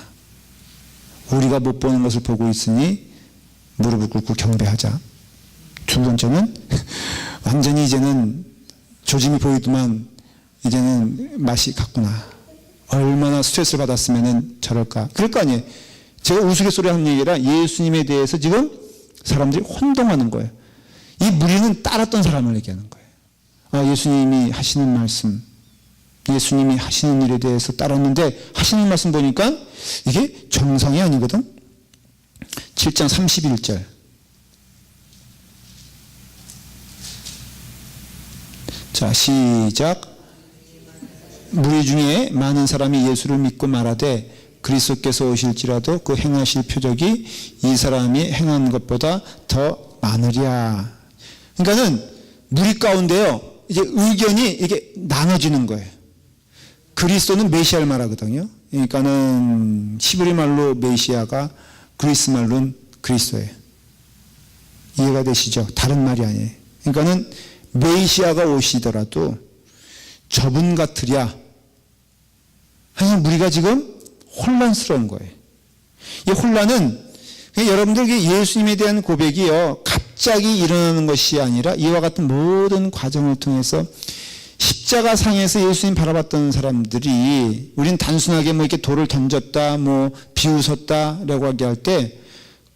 우리가 못 보는 것을 보고 있으니 무릎을 꿇고 경배하자. 두 번째는 완전히 이제는 조짐이 보이더만 이제는 맛이 갔구나. 얼마나 스트레스를 받았으면 저럴까. 그럴 거 아니에요. 제가 우스갯소리 하는 얘기라 예수님에 대해서 지금 사람들이 혼동하는 거예요. 이 무리는 따랐던 사람을 얘기하는 거예요. 예수님이 하시는 말씀, 예수님이 하시는 일에 대해서 따랐는데 하시는 말씀 보니까 이게 정상이 아니거든. 7장 31절. 자, 시작. 무리 중에 많은 사람이 예수를 믿고 말하되 그리스도께서 오실지라도 그 행하실 표적이 이 사람이 행한 것보다 더 많으랴. 그러니까는 무리 가운데요, 이제 의견이 이게 나눠지는 거예요. 그리스도는 메시아를 말하거든요. 그러니까는 히브리 말로 메시아가 그리스 말로는 그리스도예요. 이해가 되시죠? 다른 말이 아니에요. 그러니까는 메시아가 오시더라도 저분 같으랴. 하지만 무리가 지금 혼란스러운 거예요. 이 혼란은 여러분들 예수님에 대한 고백이요 갑자기 일어나는 것이 아니라 이와 같은 모든 과정을 통해서 십자가 상에서 예수님 바라봤던 사람들이 우리는 단순하게 뭐 이렇게 돌을 던졌다 뭐 비웃었다라고 하게 할 때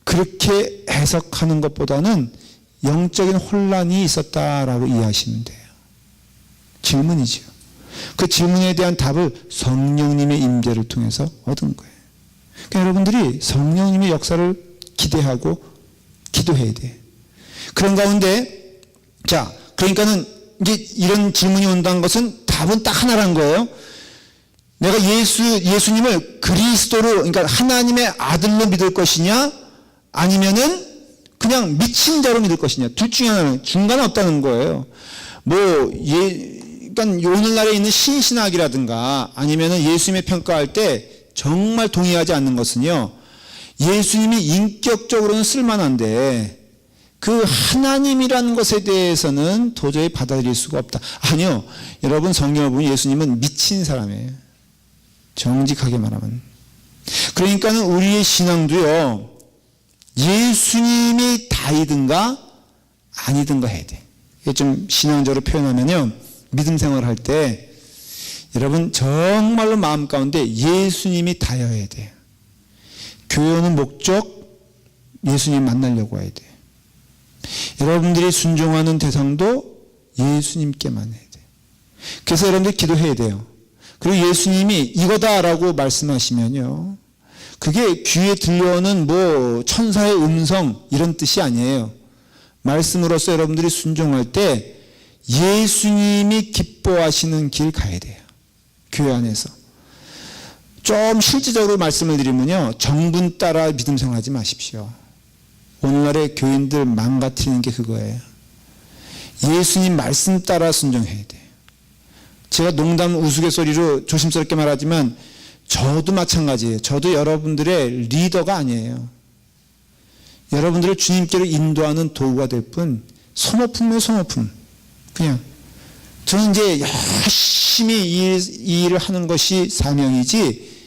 그렇게 해석하는 것보다는 영적인 혼란이 있었다라고 이해하시면 돼요. 질문이죠. 그 질문에 대한 답을 성령님의 임재를 통해서 얻은 거예요. 그러니까 여러분들이 성령님의 역사를 기대하고 기도해야 돼요. 그런 가운데 자, 그러니까는 이제 이런 질문이 온다는 것은 답은 딱 하나라는 거예요. 내가 예수님을 그리스도로 그러니까 하나님의 아들로 믿을 것이냐 아니면은 그냥 미친 자로 믿을 것이냐 둘 중에 하나는 중간에 없다는 거예요. 그러니까 오늘날에 있는 신신학이라든가 아니면은 예수님의 평가할 때 정말 동의하지 않는 것은요. 예수님이 인격적으로는 쓸만한데 그 하나님이라는 것에 대해서는 도저히 받아들일 수가 없다. 아니요. 여러분 성경을 보면 예수님은 미친 사람이에요. 정직하게 말하면. 그러니까는 우리의 신앙도요. 예수님이 다이든가 아니든가 해야 돼. 이게 좀 신앙적으로 표현하면요. 믿음 생활을 할 때 여러분 정말로 마음 가운데 예수님이 다여야 돼요. 교회 오는 목적 예수님 만나려고 해야 돼요. 여러분들이 순종하는 대상도 예수님께만 해야 돼요. 그래서 여러분들이 기도해야 돼요. 그리고 예수님이 이거다라고 말씀하시면요. 그게 귀에 들려오는 뭐 천사의 음성 이런 뜻이 아니에요. 말씀으로서 여러분들이 순종할 때 예수님이 기뻐하시는 길 가야 돼요. 교회 안에서. 좀 실질적으로 말씀을 드리면요. 정분 따라 믿음 생활하지 마십시오. 오늘날의 교인들 망가뜨리는 게 그거예요. 예수님 말씀 따라 순종해야 돼요. 제가 농담 우스갯소리로 조심스럽게 말하지만 저도 마찬가지예요. 저도 여러분들의 리더가 아니에요. 여러분들을 주님께로 인도하는 도구가 될 뿐 소모품이에요. 소모품. 그냥 저는 이제 열심히 이 일을 하는 것이 사명이지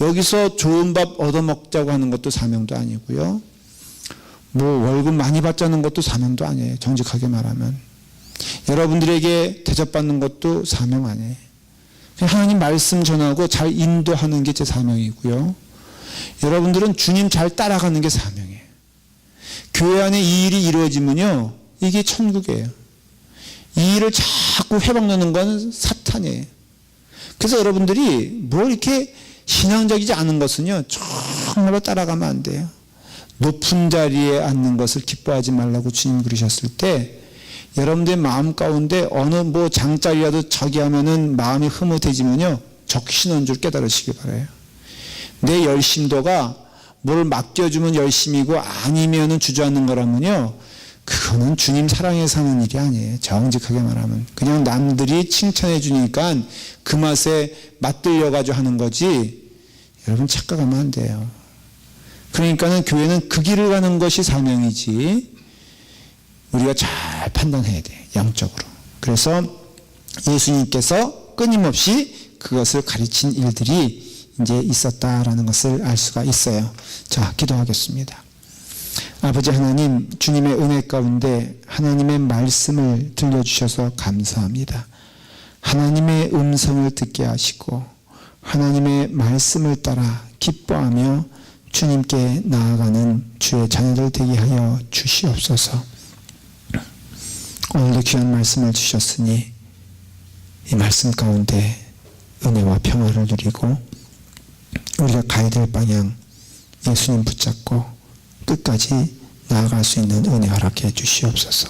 여기서 좋은 밥 얻어먹자고 하는 것도 사명도 아니고요. 뭐 월급 많이 받자는 것도 사명도 아니에요. 정직하게 말하면. 여러분들에게 대접받는 것도 사명 아니에요. 그냥 하나님 말씀 전하고 잘 인도하는 게 제 사명이고요. 여러분들은 주님 잘 따라가는 게 사명이에요. 교회 안에 이 일이 이루어지면요, 이게 천국이에요. 이 일을 자꾸 회방놓는 건 사탄이에요. 그래서 여러분들이 뭐 이렇게 신앙적이지 않은 것은요, 정말로 따라가면 안 돼요. 높은 자리에 앉는 것을 기뻐하지 말라고 주님 그러셨을 때, 여러분들의 마음 가운데 어느 뭐 장자리라도 저기 하면은 마음이 흐뭇해지면요, 적신한 줄 깨달으시기 바라요. 내 열심도가 뭘 맡겨주면 열심이고 아니면은 주저앉는 거라면요, 그거는 주님 사랑에 사는 일이 아니에요. 정직하게 말하면. 그냥 남들이 칭찬해 주니까 그 맛에 맛들려가지고 하는 거지, 여러분 착각하면 안 돼요. 그러니까는 교회는 그 길을 가는 것이 사명이지, 우리가 잘 판단해야 돼, 양적으로. 그래서 예수님께서 끊임없이 그것을 가르친 일들이 이제 있었다라는 것을 알 수가 있어요. 자, 기도하겠습니다. 아버지 하나님, 주님의 은혜 가운데 하나님의 말씀을 들려주셔서 감사합니다. 하나님의 음성을 듣게 하시고 하나님의 말씀을 따라 기뻐하며 주님께 나아가는 주의 자녀들 되게 하여 주시옵소서. 오늘도 귀한 말씀을 주셨으니 이 말씀 가운데 은혜와 평화를 누리고 우리가 가야 될 방향 예수님 붙잡고 끝까지 나아갈 수 있는 은혜 허락해 주시옵소서.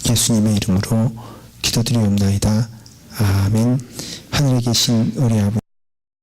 예수님의 이름으로 기도드리옵나이다. 아멘. 하늘에 계신 우리 아버지,